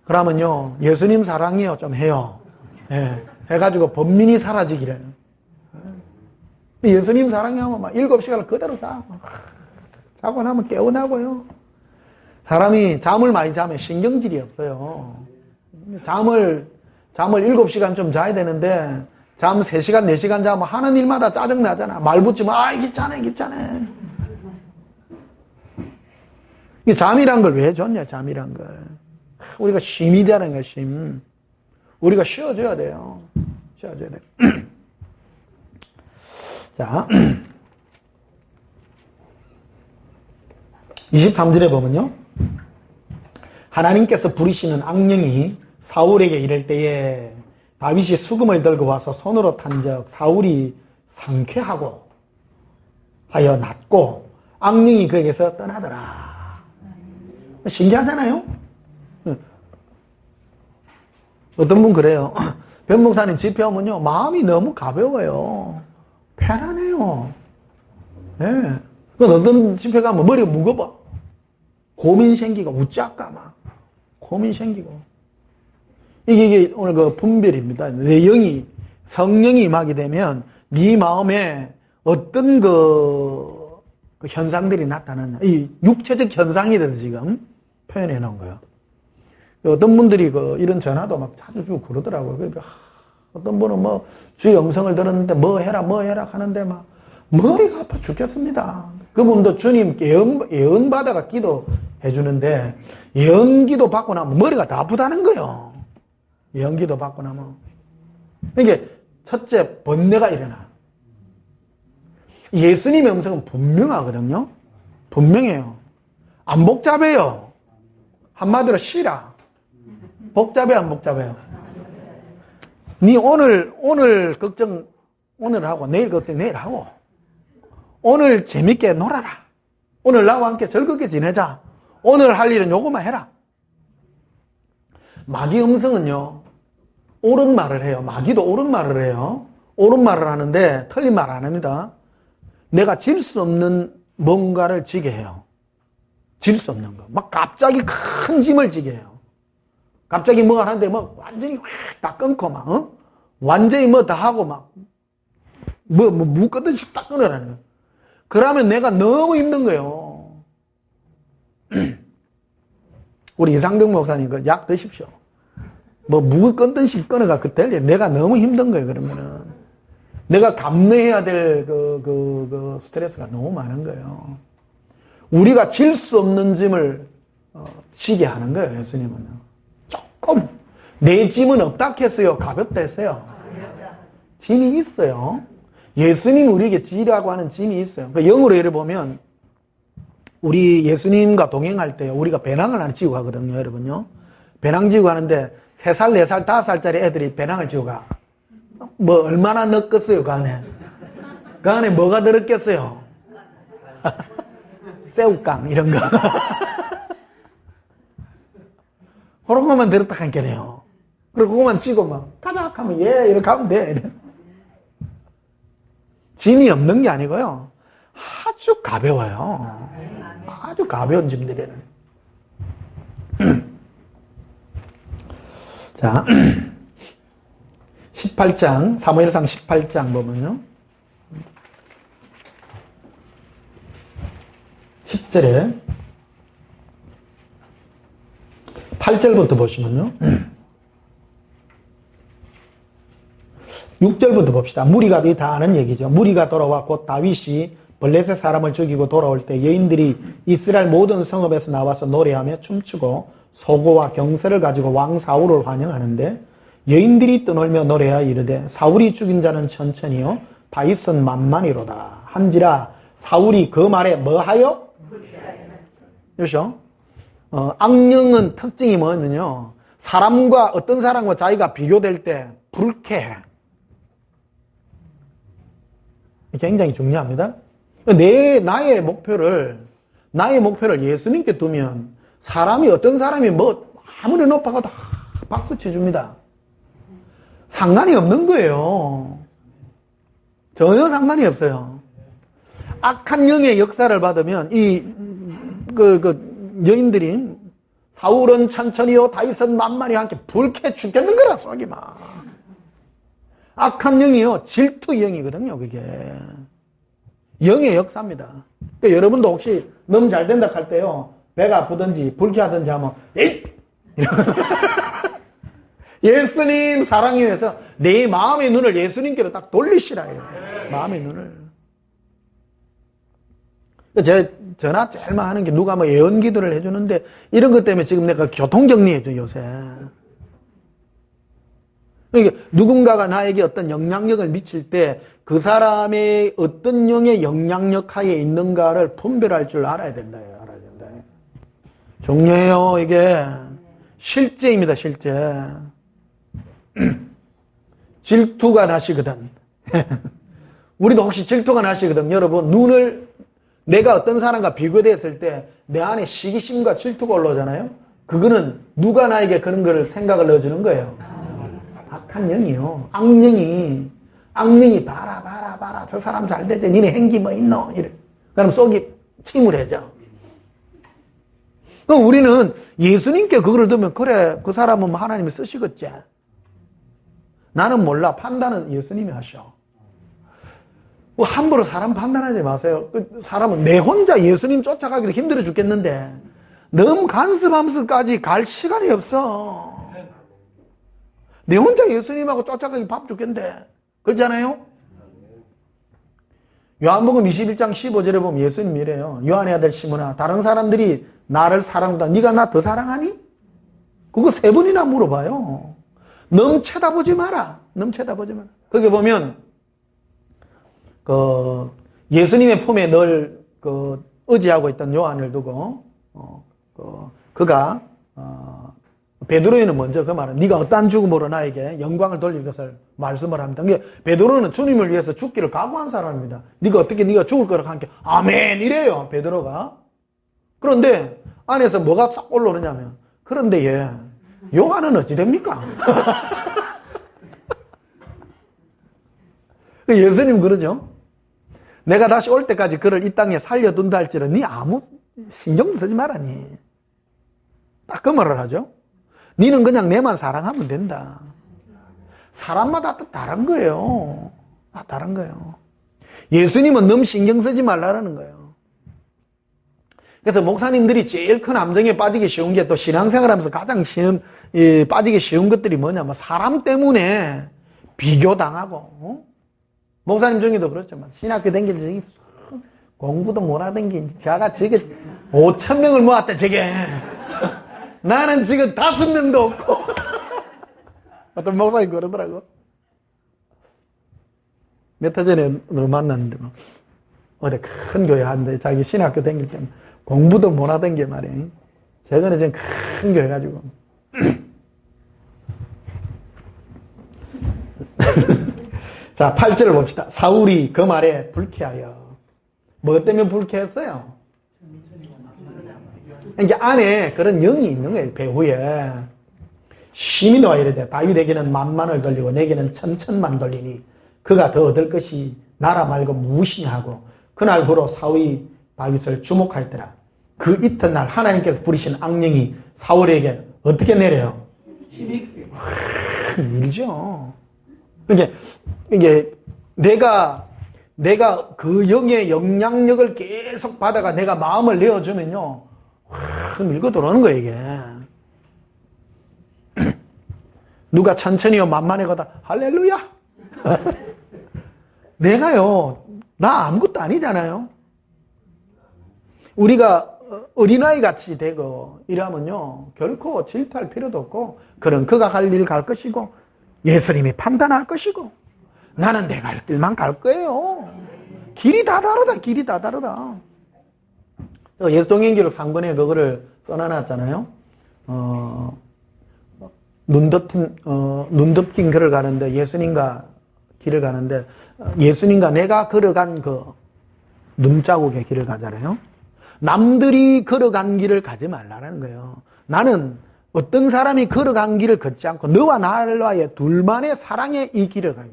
그러면요. 예수님 사랑이요. 좀 해요. 예. 해가지고 번민이 사라지기를. 예수님 사랑하면 막 7시간을 그대로 자. 자고 나면 깨어나고요. 사람이 잠을 많이 자면 신경질이 없어요. 잠을 7시간 좀 자야 되는데 잠 3시간, 4시간 자면 하는 일마다 짜증나잖아. 말 붙이면 귀찮아. 이 잠이란 걸 왜 줬냐, 잠이란 걸. 우리가 쉼이 되는 거야, 쉼. 우리가 쉬어줘야 돼요. 쉬어줘야 돼. 자, 23절에 보면요. 하나님께서 부르시는 악령이 사울에게 이를 때에 다윗이 수금을 들고 와서 손으로 탄적 사울이 상쾌하고 하여 낫고 악령이 그에게서 떠나더라. 신기하잖아요? 어떤 분 그래요. 변 목사님 집회 오면요. 마음이 너무 가벼워요. 편안해요. 예. 네. 어떤 집회 가면 머리가 무거워. 고민 생기고 웃자까 막. 고민 생기고. 이게 오늘 그 분별입니다. 내 영이 성령이 임하게 되면 네 마음에 어떤 그 현상들이 나타나냐. 이 육체적 현상에 대해서 지금 표현해 놓은 거예요. 어떤 분들이 이런 전화도 막 자주 주고 그러더라고요. 그러니까 어떤 분은 뭐 주의 음성을 들었는데 뭐 해라 하는데 막 머리가 아파 죽겠습니다. 그분도 주님께 예언 받아가 기도해 주는데 예언기도 받고 나면 머리가 다 아프다는 거예요. 예언기도 받고 나면. 이게 첫째 번뇌가 일어나. 예수님의 음성은 분명하거든요. 분명해요. 안 복잡해요. 한마디로 쉬라. 복잡해 안 복잡해요? 니 오늘 걱정 오늘 하고 내일 걱정 내일 하고 오늘 재밌게 놀아라. 오늘 나와 함께 즐겁게 지내자. 오늘 할 일은 요거만 해라. 마귀 음성은요. 옳은 말을 해요. 마귀도 옳은 말을 해요. 옳은 말을 하는데 틀린 말 안 합니다. 내가 질 수 없는 뭔가를 지게 해요. 질 수 없는 거. 막 갑자기 큰 짐을 지게 해요. 갑자기 뭐 하는데 뭐 완전히 확 다 끊고 막 완전히 뭐 다 하고 막 묶었듯이 딱 끊으라는 거예요. 그러면 내가 너무 힘든 거예요. 우리 이상동 목사님 그 약 드십시오. 뭐 묶었듯이 끊어가 그때 내가 너무 힘든 거예요. 그러면은 내가 감내해야 될 그 스트레스가 너무 많은 거예요. 우리가 질 수 없는 짐을 지게 하는 거예요. 예수님은. 조금 내 짐은 없다 했어요? 가볍다 했어요? 짐이 있어요. 예수님이 우리에게 지라고 하는 짐이 있어요. 그러니까 영어로 예를 보면 우리 예수님과 동행할 때 우리가 배낭을 하나 지고 가거든요. 여러분요. 배낭 지고 가는데 3살, 4살, 5살짜리 애들이 배낭을 지고 가. 뭐 얼마나 넣겠어요 그 안에. 그 안에 뭐가 들었겠어요? 새우깡 이런 거. 그런 것만 들었다 한게네요. 그리고 그것만 찍고 막 가자 하면 예 이렇게 하면 돼. 짐이 없는 게 아니고요. 아주 가벼워요. 아주 가벼운 짐들이에요. 자, 18장, 사무엘상 18장 보면요. 10절에 8절부터 보시면요. 6절부터 봅시다. 무리가 다 아는 얘기죠. 무리가 돌아와 곧 다윗이 블레셋 사람을 죽이고 돌아올 때 여인들이 이스라엘 모든 성읍에서 나와서 노래하며 춤추고 소고와 경세를 가지고 왕 사울을 환영하는데 여인들이 떠놀며 노래하여 이르되 사울이 죽인 자는 천천히요 다윗은 만만히로다 한지라 사울이 그 말에 뭐하여? 그렇죠? 악령은 특징이 뭐냐면요. 사람과 어떤 사람과 자기가 비교될 때 불쾌해. 굉장히 중요합니다. 나의 목표를 예수님께 두면 사람이 어떤 사람이 뭐 아무리 높아가도 박수 쳐줍니다. 상관이 없는 거예요. 전혀 상관이 없어요. 악한 영의 역사를 받으면 여인들이 사울은 천천히요 다윗은 만만히 함께 불쾌 죽겠는 거라 속이 막. 악한 영이요 질투 영이거든요. 그게 영의 역사입니다. 그러니까 여러분도 혹시 너무 잘 된다 할 때요 배가 아프든지 불쾌하든지 하면 에이! 예수님 사랑해 해서 내 마음의 눈을 예수님께로 딱 돌리시라 해요. 마음의 눈을. 제 전화 제일 많이 하는 게 누가 뭐 예언 기도를 해주는데 이런 것 때문에 지금 내가 교통정리해줘 요새. 그러니까 누군가가 나에게 어떤 영향력을 미칠 때 그 사람의 어떤 영의 영향력 하에 있는가를 분별할 줄 알아야 된다. 알아야 된다. 중요해요. 이게 실제입니다. 실제. 질투가 나시거든. 우리도 혹시 질투가 나시거든. 여러분 내가 어떤 사람과 비교됐을 때 내 안에 시기심과 질투가 올라오잖아요. 그거는 누가 나에게 그런 거를 생각을 넣어주는 거예요. 악한 영이요. 악령이 봐라 저 사람 잘 되지 니네 행기 뭐 있노 이래. 그럼 속이 침울해져. 그럼 우리는 예수님께 그거를 두면 그래 그 사람은 하나님이 쓰시겠지. 나는 몰라. 판단은 예수님이 하셔. 함부로 사람 판단하지 마세요. 사람은 내 혼자 예수님 쫓아가기도 힘들어 죽겠는데 너무 간섭하면서까지 갈 시간이 없어. 내 혼자 예수님하고 쫓아가기 바빠 죽겠는데 그렇잖아요? 요한복음 21장 15절에 보면 예수님이 이래요. 요한의 아들 시몬아 다른 사람들이 나를 사랑한다. 네가 나 더 사랑하니? 그거 3번이나 물어봐요. 너무 쳐다보지 마라. 거기 보면 예수님의 품에 늘 의지하고 있던 요한을 두고 그가 베드로에는 먼저 그 말은 네가 어떠한 죽음으로 나에게 영광을 돌릴 것을 말씀을 합니다. 그러니까 베드로는 주님을 위해서 죽기를 각오한 사람입니다. 네가 죽을 거라고 하니까 아멘 이래요. 베드로가. 그런데 안에서 뭐가 싹 올라오느냐면 그런데 요한은 어찌 됩니까? 예수님 그러죠. 내가 다시 올 때까지 그를 이 땅에 살려둔다 할지는 네 아무 신경도 쓰지 말아니. 딱 그 말을 하죠. 니는 그냥 내만 사랑하면 된다. 사람마다 또 다른 거예요. 다른 거예요. 예수님은 너무 신경 쓰지 말라는 거예요. 그래서 목사님들이 제일 큰 함정에 빠지기 쉬운 게 또 신앙생활하면서 가장 빠지기 쉬운 것들이 뭐냐면 사람 때문에 비교당하고 목사님 중에도 그렇지만 신학교 다닐 적이 공부도 못하던 게 제가 저게 5,000명을 모았다 저게 나는 지금 5명도 없고 어떤 목사님 그러더라고. 몇 해 전에 누구 만났는데 어디 큰 교회 하는데 자기 신학교 다닐 때 공부도 못하던 게 말이에요. 최근에 지금 큰 교회 가지고 자 8절을 봅시다. 사울이 그 말에 불쾌하여. 뭐 때문에 불쾌했어요? 그러니까 안에 그런 영이 있는 거예요. 배후에 심히 놓아 이르되 다윗에게는 만만을 돌리고 내게는 천천만 돌리니 그가 더 얻을 것이 나라 말고 무엇이냐 하고 그날 후로 사울이 다윗을 주목하였더라. 그 이튿날 하나님께서 부리신 악령이 사울에게 어떻게 내려요? 밀죠. 이게 내가 그 영의 영향력을 계속 받아가 내가 마음을 내어주면요, 확 밀고 들어오는 거예요, 이게. 누가 천천히요, 만만히 가다, 할렐루야! 내가요, 나 아무것도 아니잖아요. 우리가 어린아이 같이 되고 이러면요, 결코 질투할 필요도 없고, 그런 그가 갈 일 갈 것이고, 예수님이 판단할 것이고, 나는 내 갈 길만 갈 거예요. 길이 다 다르다, 길이 다 다르다. 예수동행기록 상번에 그거를 써놔놨잖아요. 눈 덮인 길을 가는데, 예수님과 길을 가는데, 예수님과 내가 걸어간 그 눈자국의 길을 가잖아요. 남들이 걸어간 길을 가지 말라는 거예요. 나는 어떤 사람이 걸어간 길을 걷지 않고 너와 나와의 둘만의 사랑의 이 길을 가게.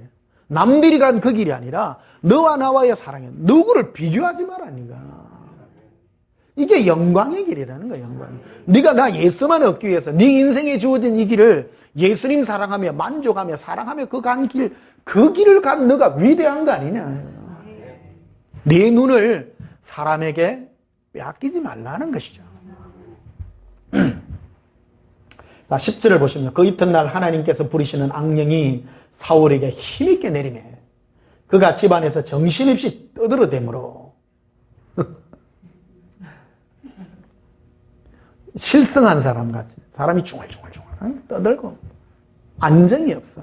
남들이 간 그 길이 아니라 너와 나와의 사랑에 누구를 비교하지 말라니까. 이게 영광의 길이라는 거야, 영광. 네가 나 예수만 얻기 위해서 네 인생에 주어진 이 길을 예수님 사랑하며 만족하며 사랑하며 그 길을 간 너가 위대한 거 아니냐. 네 눈을 사람에게 빼앗기지 말라는 것이죠. 자, 10절을 보시면 그 이튿날 하나님께서 부리시는 악령이 사울에게 힘있게 내리네. 그가 집안에서 정신없이 떠들어대므로 실성한 사람 같이 사람이 중얼중얼 떠들고 안정이 없어.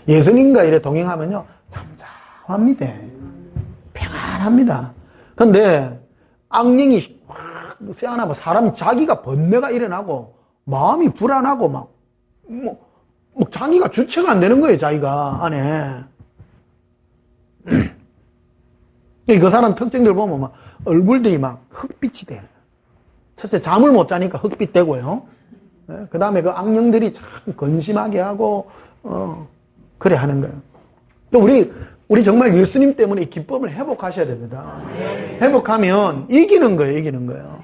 예수님과 이래 동행하면요, 잠잠합니다. 평안합니다. 근데 악령이 확 세안하면 사람 자기가 번뇌가 일어나고 마음이 불안하고 막 자기가 주체가 안 되는 거예요, 자기가 안에. 그 사람 특징들 보면 막 얼굴들이 막 흑빛이 돼. 첫째, 잠을 못 자니까 흑빛 되고요. 그 다음에 그 악령들이 참 건심하게 하고 그래 하는 거예요. 또 우리 정말 예수님 때문에 이 기쁨을 회복하셔야 됩니다. 회복하면 이기는 거예요.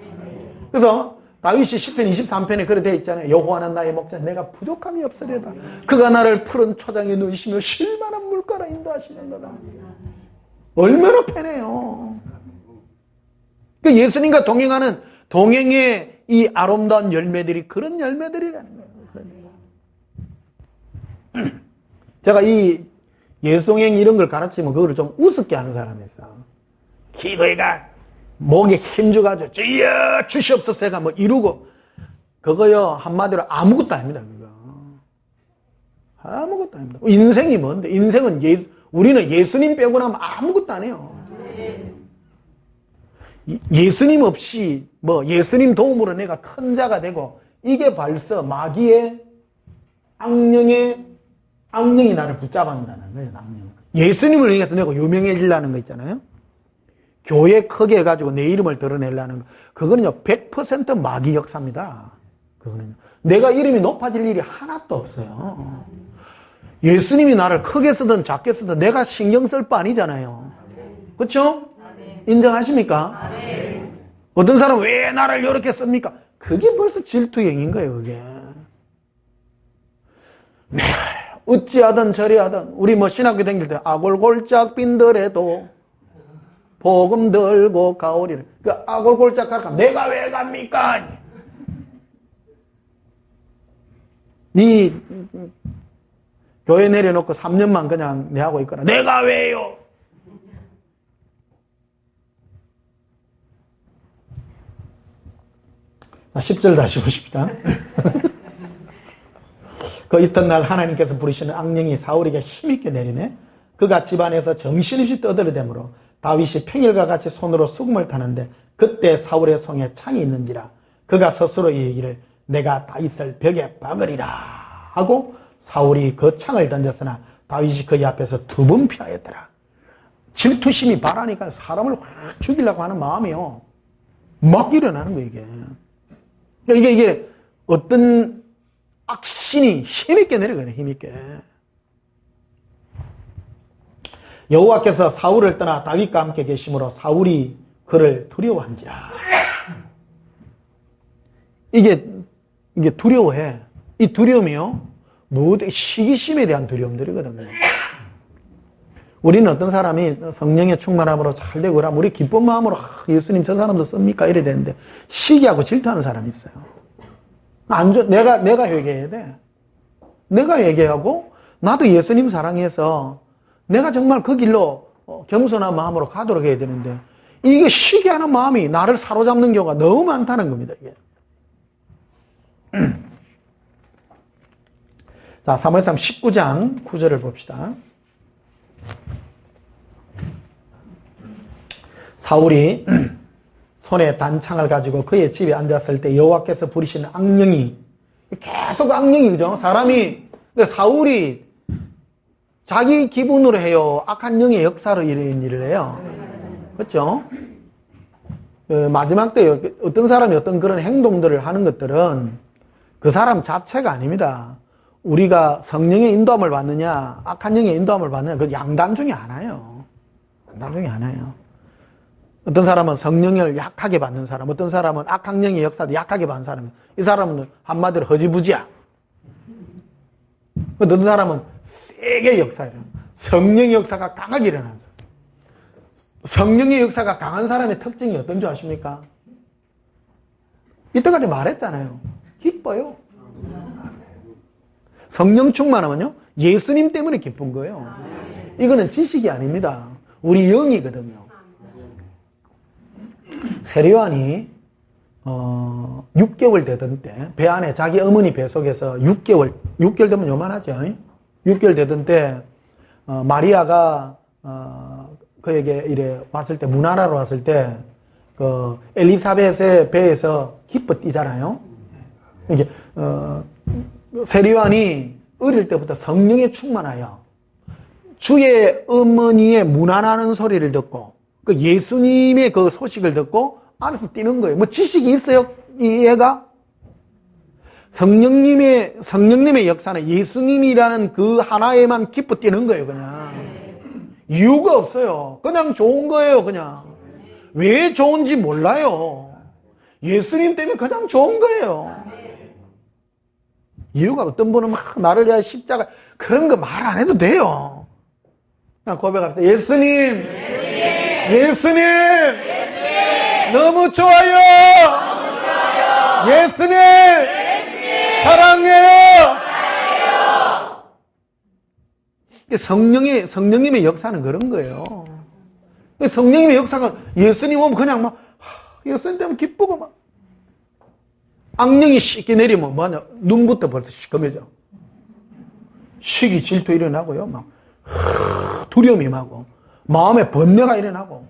그래서 다윗이 시편 23편에 그래 되어 있잖아요. 여호와는 나의 목자, 내가 부족함이 없으리다. 그가 나를 푸른 초장에 누이시며 쉴만한 물가로 인도하시는 거다. 얼마나 편해요. 예수님과 동행하는 동행의 이 아름다운 열매들이 그런 열매들이라는 거예요. 제가 이 예수동행 이런 걸 가르치면 그거를 좀 우습게 하는 사람이 있어. 기도회가 목에 힘줘가지고 주여 주시옵소서 해가 뭐 이루고 그거요 한마디로 아무것도 아닙니다. 그거. 아무것도 아닙니다. 인생이 뭔데? 인생은 우리는 예수님 빼고 나면 아무것도 안 해요. 예수님 없이 뭐 예수님 도움으로 내가 큰 자가 되고 이게 벌써 마귀의 악령이 나를 붙잡아간다는 거예요. 악령. 예수님을 위해서 내가 유명해지려는 거 있잖아요. 교회 크게 해가지고 내 이름을 드러내려는 거. 그거는요 100% 마귀 역사입니다. 그거는요. 내가 이름이 높아질 일이 하나도 없어요. 예수님이 나를 크게 쓰든 작게 쓰든 내가 신경 쓸 바 아니잖아요. 그렇죠? 인정하십니까? 어떤 사람은 왜 나를 이렇게 씁니까? 그게 벌써 질투행인 거예요. 그게. 네. 어찌하든 저리하든 우리 뭐 신학교 다닐 때 아골골짝 빈들에도 복음 들고 가오리를. 그 아골골짝 가면 내가 왜 갑니까? 네 교회 내려놓고 3년만 그냥 내하고 있거나 내가 왜요? 자, 10절 다시 보십시다. 그 이튿날 하나님께서 부르시는 악령이 사울에게 힘있게 내리네. 그가 집안에서 정신없이 떠들어대므로 다윗이 평일과 같이 손으로 수금을 타는데 그때 사울의 손에 창이 있는지라 그가 스스로 얘기를 내가 다윗을 벽에 박으리라 하고 사울이 그 창을 던졌으나 다윗이 그의 앞에서 두 번 피하였더라. 질투심이 발하니까 사람을 확 죽이려고 하는 마음이요 막 일어나는 거예요. 이게 어떤 악신이 힘있게 내려가네. 힘있게. 여호와께서 사울을 떠나 다윗과 함께 계심으로 사울이 그를 두려워한지라. 이게 두려워해. 이 두려움이요, 시기심에 대한 두려움들이거든요. 우리는 어떤 사람이 성령의 충만함으로 잘 되고 그러면 우리 기쁜 마음으로 예수님 저 사람도 씁니까? 이래야 되는데 시기하고 질투하는 사람이 있어요. 내가 회개해야 돼. 내가 회개하고 나도 예수님 사랑해서 내가 정말 그 길로 겸손한 마음으로 가도록 해야 되는데 이게 시기하는 마음이 나를 사로잡는 경우가 너무 많다는 겁니다. 이게. 자, 사무엘상 19장 9절을 봅시다. 사울이 손에 단창을 가지고 그의 집에 앉았을 때 여호와께서 부리신 악령이, 계속 악령이, 그죠? 사람이, 사울이 자기 기분으로 해요? 악한 영의 역사로 이런 일을 해요? 그렇죠? 마지막 때 어떤 사람이 어떤 그런 행동들을 하는 것들은 그 사람 자체가 아닙니다. 우리가 성령의 인도함을 받느냐, 악한 영의 인도함을 받느냐, 그 양단 중에 하나예요. 양단 중에 하나예요. 어떤 사람은 성령을 약하게 받는 사람, 어떤 사람은 악한 영의 역사도 약하게 받는 사람, 이 사람은 한마디로 허지부지야. 어떤 사람은 세게 역사해요. 성령의 역사가 강하게 일어나는 사람. 성령의 역사가 강한 사람의 특징이 어떤 줄 아십니까? 이때까지 말했잖아요. 기뻐요. 성령 충만하면요, 예수님 때문에 기쁜 거예요. 이거는 지식이 아닙니다. 우리 영이거든요. 세례요한이 6개월 되던 때, 배 안에 자기 어머니 뱃속에서 6개월 되면 요만하죠. 6개월 되던 때 마리아가 그에게 이래 왔을 때, 문화라로 왔을 때 그 엘리사벳의 배에서 기뻐 뛰잖아요. 이게 세례요한이 어릴 때부터 성령에 충만하여 주의 어머니의 문안하는 소리를 듣고 그 예수님의 그 소식을 듣고 안에서 뛰는 거예요. 뭐 지식이 있어요, 이 애가? 성령님의 역사는 예수님이라는 그 하나에만 기뻐 뛰는 거예요, 그냥. 이유가 없어요. 그냥 좋은 거예요, 그냥. 왜 좋은지 몰라요. 예수님 때문에 그냥 좋은 거예요. 이유가, 어떤 분은 막 나를 위하여 십자가, 그런 거 말 안 해도 돼요. 그냥 고백합시다. 예수님! 너무 좋아요! 예수님! 사랑해요! 성령님의 역사는 그런 거예요. 성령님의 역사가, 예수님 오면 그냥 막, 예수님 때문에 기쁘고 막, 악령이 씻게 내리면 뭐하냐, 눈부터 벌써 시커매져. 시기, 질투 일어나고요, 막, 두려움이 임하고, 마음에 번뇌가 일어나고,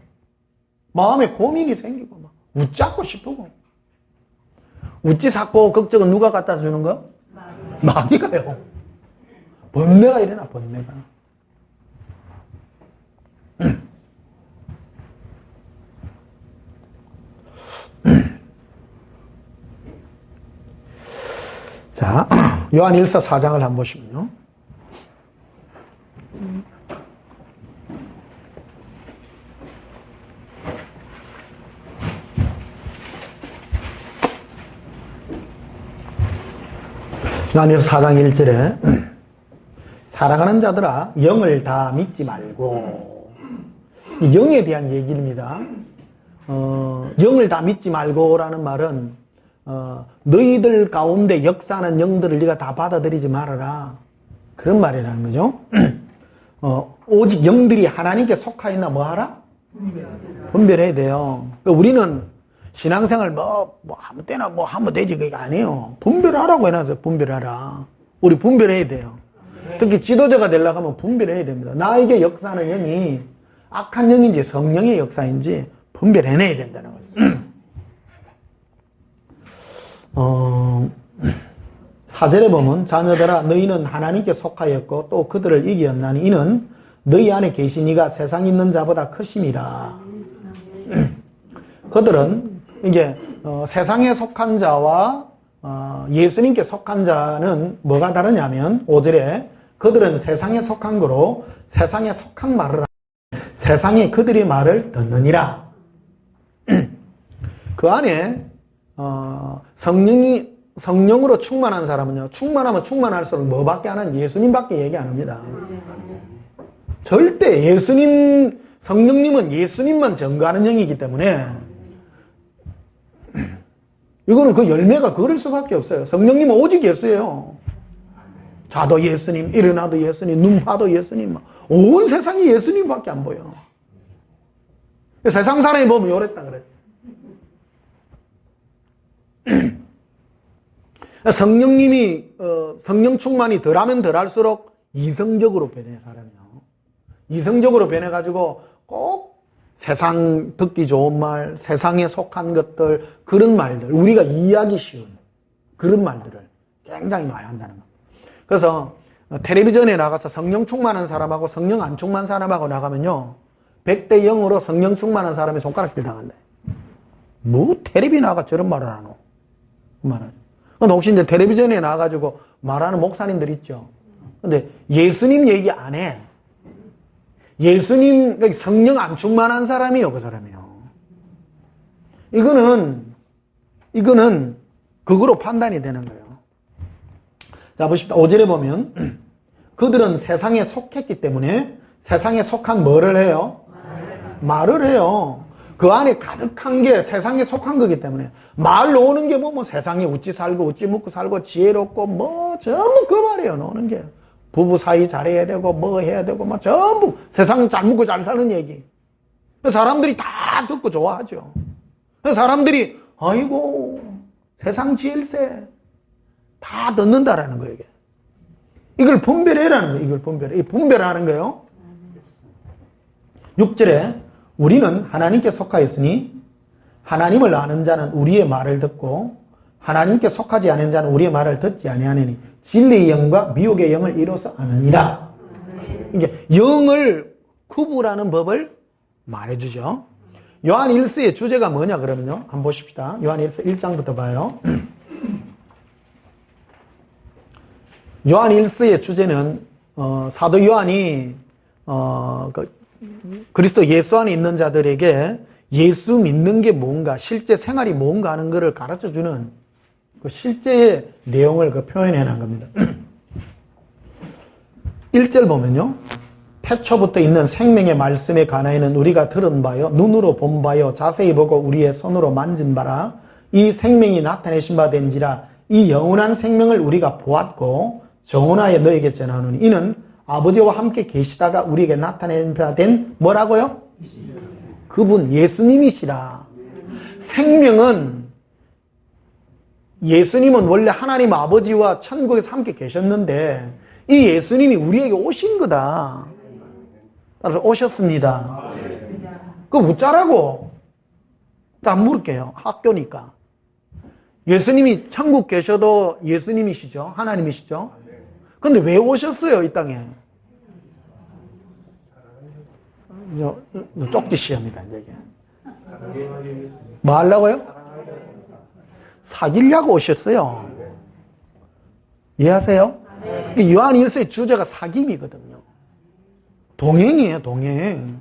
마음에 고민이 생기고, 막, 웃잡고 싶고, 웃지 삭고 걱정은 누가 갖다 주는 거? 마귀가요. 번뇌가 일어나, 번뇌가. 자, 요한일서 4장을 한번 보시면요. 요한일서 4장 1절에 사랑하는 자들아 영을 다 믿지 말고, 이 영에 대한 얘기입니다. 영을 다 믿지 말고라는 말은 너희들 가운데 역사하는 영들을 네가 다 받아들이지 말아라, 그런 말이라는 거죠. 오직 영들이 하나님께 속하였나 뭐하라? 분별해야 돼요. 그러니까 우리는 신앙생활 아무 때나 하면 되지, 그게 아니에요. 분별하라고 해놨어요. 분별하라. 우리 분별해야 돼요. 특히 지도자가 되려고 하면 분별해야 됩니다. 나에게 역사하는 영이 악한 영인지 성령의 역사인지 분별해내야 된다는 거죠. 4절에 보면 자녀들아 너희는 하나님께 속하였고 또 그들을 이기었나니 이는 너희 안에 계신 이가 세상에 있는 자보다 크심이라. 그들은 이게 세상에 속한 자와 예수님께 속한 자는 뭐가 다르냐면 5절에 그들은 세상에 속한 거로 세상에 속한 말을 세상에 그들의 말을 듣느니라. 그 안에 성령으로 충만한 사람은요, 충만하면 충만할수록 뭐밖에 안 하는 예수님밖에 얘기 안 합니다. 절대 성령님은 예수님만 전가하는 영이기 때문에 이거는 그 열매가 그럴 수밖에 없어요. 성령님은 오직 예수예요. 자도 예수님, 일어나도 예수님, 눈 봐도 예수님, 온 세상이 예수님밖에 안 보여. 세상 사람이 보면 요랬다 그래. 성령님이 성령 충만이 덜하면 덜할수록 이성적으로 변해 사람이요. 이성적으로 변해가지고 꼭 세상 듣기 좋은 말, 세상에 속한 것들, 그런 말들, 우리가 이해하기 쉬운 그런 말들을 굉장히 많이 한다는 거. 그래서 텔레비전에 나가서 성령 충만한 사람하고 성령 안 충만한 사람하고 나가면요, 100대 0으로 성령 충만한 사람이 손가락질 당한다. 뭐 텔레비 나가 저런 말을 하노? 말은. 근데 혹시 이제 텔레비전에 나가지고 말하는 목사님들 있죠. 근데 예수님 얘기 안 해. 예수님, 그러니까 성령 안 충만한 사람이요, 그 사람이요. 이거는 그거로 판단이 되는 거예요. 자, 보십시오. 5절에 보면, 그들은 세상에 속했기 때문에 세상에 속한 뭐를 해요? 말을 해요. 그 안에 가득한 게 세상에 속한 거기 때문에 말 놓는 게 뭐 세상에 어찌 살고 어찌 먹고 살고 지혜롭고 뭐 전부 그 말이에요. 놓는 게 부부 사이 잘해야 되고 뭐 해야 되고 뭐 전부 세상 잘 먹고 잘 사는 얘기. 사람들이 다 듣고 좋아하죠. 사람들이 아이고 세상 지을세 다 듣는다라는 거예요. 이걸 분별해라는 거예요. 이걸 분별해. 분별하는 거예요. 6절에 우리는 하나님께 속하였으니 하나님을 아는 자는 우리의 말을 듣고 하나님께 속하지 않은 자는 우리의 말을 듣지 아니하느니 진리의 영과 미혹의 영을 이로써 아느니라. 이게 영을 구분하는 법을 말해주죠. 요한 1서의 주제가 뭐냐 그러면요. 한번 보십시다. 요한 1서 1장부터 봐요. 요한 1서의 주제는 사도 요한이 그리스도 예수 안에 있는 자들에게 예수 믿는 게 뭔가, 실제 생활이 뭔가 하는 것을 가르쳐주는 그 실제의 내용을 표현해 놓은 겁니다. 1절 보면요. 태초부터 있는 생명의 말씀에 관하여는 우리가 들은 바요, 눈으로 본 바요, 자세히 보고 우리의 손으로 만진 바라. 이 생명이 나타내신 바 된지라. 이 영원한 생명을 우리가 보았고 정언하여 너에게 전하노니 이는 아버지와 함께 계시다가 우리에게 나타낸 바 된 뭐라고요? 그분 예수님이시라. 생명은 예수님은 원래 하나님 아버지와 천국에서 함께 계셨는데 이 예수님이 우리에게 오신 거다. 따라서 오셨습니다. 그거 묻자라고. 안 물을게요. 학교니까. 예수님이 천국 계셔도 예수님이시죠. 하나님이시죠. 근데 왜 오셨어요, 이 땅에? 쪽지 시험이다, 이제. 뭐 하려고요? 사귀려고 오셨어요. 이해하세요? 요한 1서의 주제가 사귐이거든요. 동행이에요, 동행.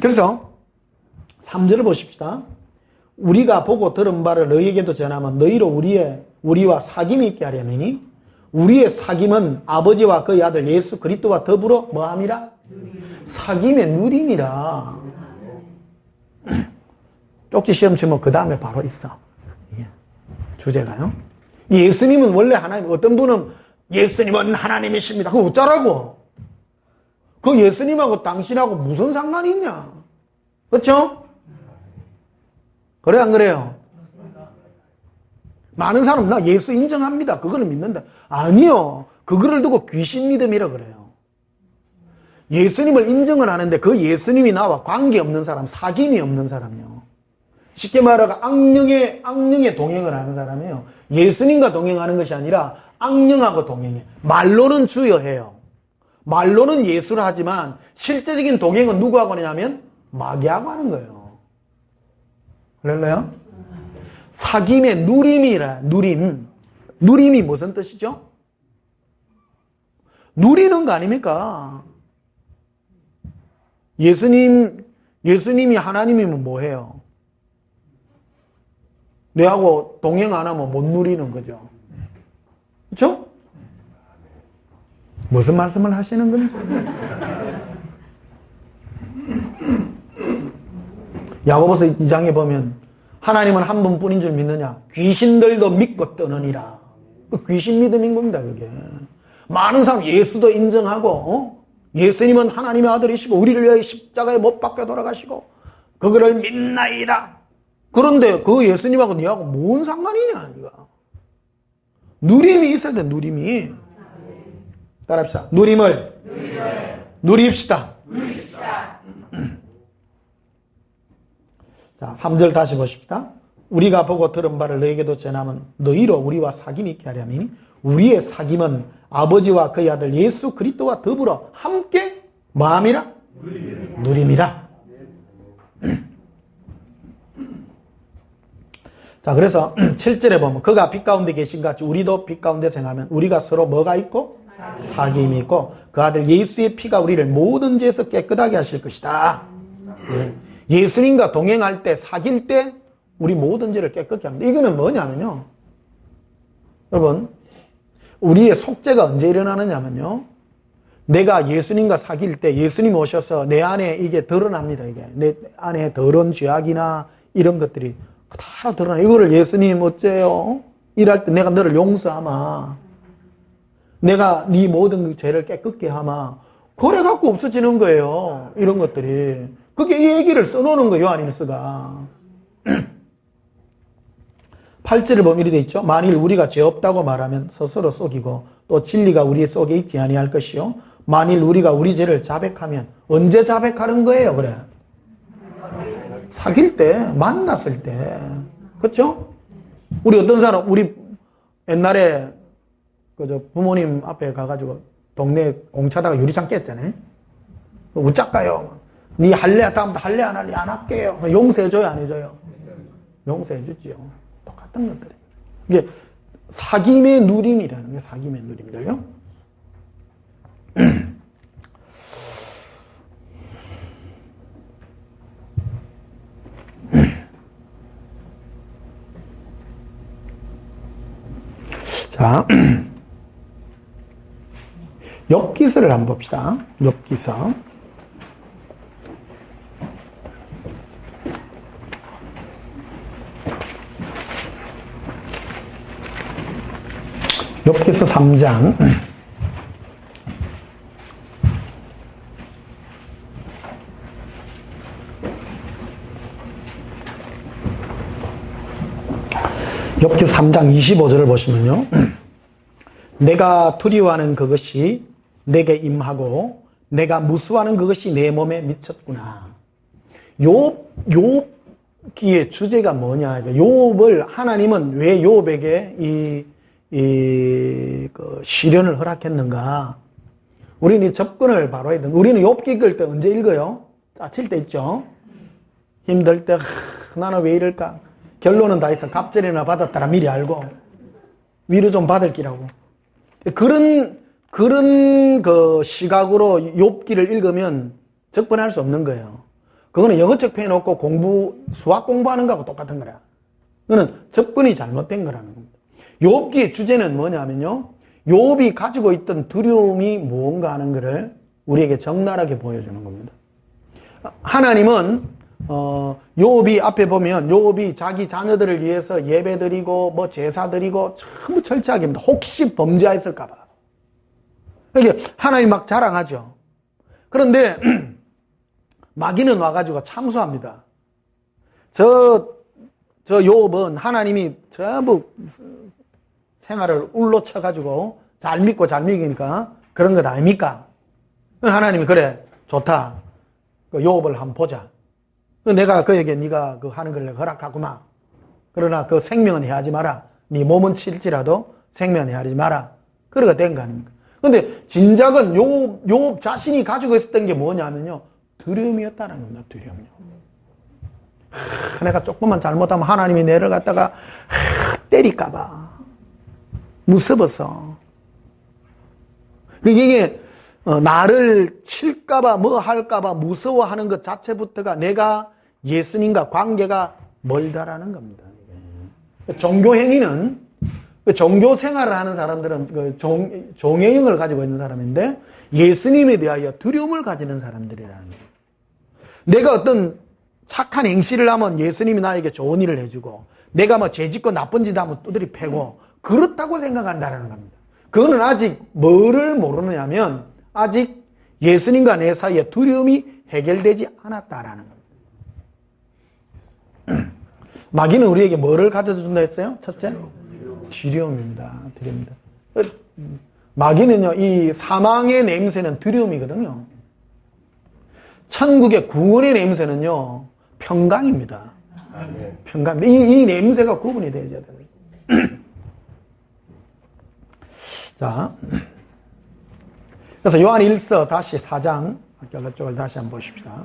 그래서 3절을 보십시다. 우리가 보고 들은 바를 너희에게도 전하면 너희로 우리와 사귐이 있게 하려니 우리의 사귐은 아버지와 그의 아들 예수 그리스도와 더불어 뭐함이라? 사귐의 누림이라. 쪽지 시험 치면 그 다음에 바로 있어. 주제가요. 예수님은 원래 하나님, 어떤 분은 예수님은 하나님이십니다. 그거 어쩌라고? 그 예수님하고 당신하고 무슨 상관이 있냐? 그렇죠? 그래 안 그래요? 많은 사람 나 예수 인정합니다. 그거는 믿는다. 아니요. 그거를 두고 귀신 믿음이라 그래요. 예수님을 인정을 하는데 그 예수님이 나와 관계없는 사람, 사귐이 없는 사람이요. 쉽게 말하면 악령의 동행을 하는 사람이에요. 예수님과 동행하는 것이 아니라 악령하고 동행해. 말로는 주여해요. 말로는 예수를 하지만 실제적인 동행은 누구하고 하냐면 마귀하고 하는 거예요. 할렐루야? 사귐의 누림이라. 누림이 무슨 뜻이죠? 누리는 거 아닙니까? 예수님이 하나님이면 뭐해요? 내하고 동행 안 하면 못 누리는 거죠. 그렇죠? 무슨 말씀을 하시는 건지. 야고보서 2장에 보면 하나님은 한 분뿐인 줄 믿느냐? 귀신들도 믿고 떠느니라. 귀신 믿음인 겁니다, 그게. 많은 사람 예수도 인정하고, 예수님은 하나님의 아들이시고, 우리를 위하여 십자가에 못 박혀 돌아가시고, 그거를 믿나이다. 그런데 그 예수님하고 니하고 뭔 상관이냐, 니가. 누림이 있어야 돼, 누림이. 따라합시다. 누림을 누립시다. 자, 3절 다시 보십시다. 우리가 보고 들은 바를 너에게도 전하면 너희로 우리와 사귐이 있게 하려니 우리의 사귐은 아버지와 그의 아들 예수 그리스도와 더불어 함께 뭐함이라? 누림이라. 자, 그래서 7절에 보면 그가 빛 가운데 계신 같이 우리도 빛 가운데 생하면 우리가 서로 뭐가 있고? 사귐이 있고 그 아들 예수의 피가 우리를 모든 죄에서 깨끗하게 하실 것이다. 예수님과 동행할 때, 사귈 때 우리 모든 죄를 깨끗게 합니다. 이거는 뭐냐면요, 여러분, 우리의 속죄가 언제 일어나느냐면요, 내가 예수님과 사귈 때 예수님 오셔서 내 안에 이게 드러납니다. 이게 내 안에 더러운 죄악이나 이런 것들이 다 드러나. 이거를 예수님 어째요? 일할 때 내가 너를 용서하마, 내가 네 모든 죄를 깨끗게 하마, 그래 갖고 없어지는 거예요. 이런 것들이. 그게 이 얘기를 써놓는 거예요, 요한일서가. 8절을 보면 이렇게 돼 있죠. 만일 우리가 죄 없다고 말하면 스스로 속이고 또 진리가 우리 속에 있지 아니할 것이요. 만일 우리가 우리 죄를 자백하면, 언제 자백하는 거예요? 그래, 사귈 때, 만났을 때. 그렇죠? 우리 어떤 사람, 우리 옛날에 그저 부모님 앞에 가가지고 동네 공차다가 유리창 깼잖아요. 어쩔까요? 니 할래? 다음부터 할래? 안 할래? 안 할게요. 용서해줘요? 안 해줘요? 용서해주지요. 똑같은 것들이. 이게 사귐의 누림이라는 게 사귐의 누림들요. 자, 욥기서를 한번 봅시다. 욥기서. 욥기서 3장. 욥기서 3장 25절을 보시면요. 내가 두려워하는 그것이 내게 임하고 내가 무수하는 그것이 내 몸에 미쳤구나. 욥기의 주제가 뭐냐. 욥을 하나님은 왜 욥에게 그 시련을 허락했는가. 우리는 접근을 바로 해야 돼. 우리는 욥기 읽을 때 언제 읽어요? 짜칠 때 있죠. 힘들 때 나는 왜 이럴까. 결론은 다 있어. 갑절이나 받았다라 미리 알고 위로 좀 받을 기라고. 그런 그 시각으로 욥기를 읽으면 접근할 수 없는 거예요. 그거는 영어책 펴놓고 수학 공부하는 거하고 똑같은 거야. 그거는 접근이 잘못된 거라는 겁니다. 욥기의 주제는 뭐냐면요, 욥이 가지고 있던 두려움이 무언가 하는 것을 우리에게 적나라하게 보여주는 겁니다. 하나님은 욥이 앞에 보면 욥이 자기 자녀들을 위해서 예배드리고 뭐 제사드리고 전부 철저하게 합니다. 혹시 범죄했을까 봐. 이게 하나님 막 자랑하죠. 그런데 마귀는 와가지고 참수합니다. 저 욥은 하나님이 전부 생활을 울로 쳐가지고 잘 믿고 잘 먹이니까 그런 것 아닙니까? 하나님이 그래 좋다. 그 욥을 한번 보자. 내가 그에게 네가 그 하는 걸 내가 허락하구만. 그러나 그 생명은 해하지 마라. 네 몸은 칠지라도 생명은 해하지 마라. 그러가 된 거 아닙니까? 근데 진작은 욥 자신이 가지고 있었던 게 뭐냐면요, 두려움이었다는 겁니다. 두려움요. 내가 조금만 잘못하면 하나님이 내를 갖다가 때릴까봐 무서워서. 이게 나를 칠까봐 뭐 할까봐 무서워하는 것 자체부터가 내가 예수님과 관계가 멀다라는 겁니다. 종교 행위는 종교 생활을 하는 사람들은 종교형을 가지고 있는 사람인데 예수님에 대하여 두려움을 가지는 사람들이라는 거예요. 내가 어떤 착한 행실을 하면 예수님이 나에게 좋은 일을 해주고 내가 뭐 죄짓고 나쁜 짓 하면 두드리 패고 그렇다고 생각한다는 겁니다. 그거는 아직 뭐를 모르느냐면 아직 예수님과 내 사이에 두려움이 해결되지 않았다라는 겁니다. 마귀는 우리에게 뭐를 가져준다 했어요? 첫째? 두려움입니다. 두려움입니다. 마귀는요, 이 사망의 냄새는 두려움이거든요. 천국의 구원의 냄새는요, 평강입니다. 평강. 이 냄새가 구분이 되어야 돼요. 자, 그래서 요한 1서 다시 4장, 아까 그쪽을 다시 한번 보십시다.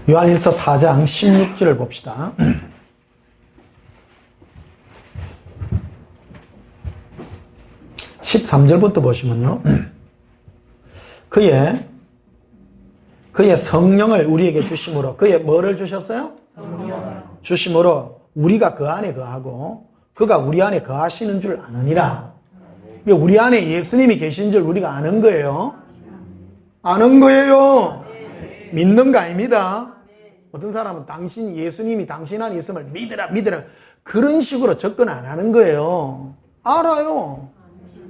요한 1서 4장 16절을 봅시다. 13절부터 보시면요. 그의 성령을 우리에게 주심으로, 그의 뭐를 주셨어요? 성령. 주심으로 우리가 그 안에 거하고 그가 우리 안에 거하시는 줄 아느니라. 우리 안에 예수님이 계신 줄 우리가 아는 거예요. 아는 거예요. 믿는 거 아닙니다. 어떤 사람은 예수님이 당신 안에 있음을 믿으라. 그런 식으로 접근 안 하는 거예요. 알아요.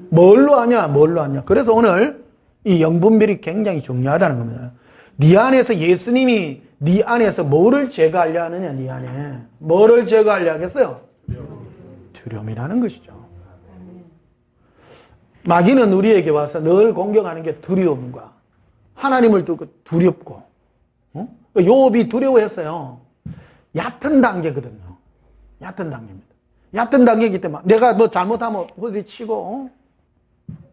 뭘로 아냐? 그래서 오늘 이 영분별이 굉장히 중요하다는 겁니다. 네 안에서 예수님이 네 안에서 뭐를 제거하려 하느냐, 네 안에. 뭐를 제거하려 하겠어요? 두려움이라는 것이죠. 마귀는 우리에게 와서 늘 공격하는 게 두려움과 하나님을 두렵고, 욥이 두려워했어요. 얕은 단계거든요. 얕은 단계입니다. 얕은 단계이기 때문에 내가 뭐 잘못하면 부딪히고,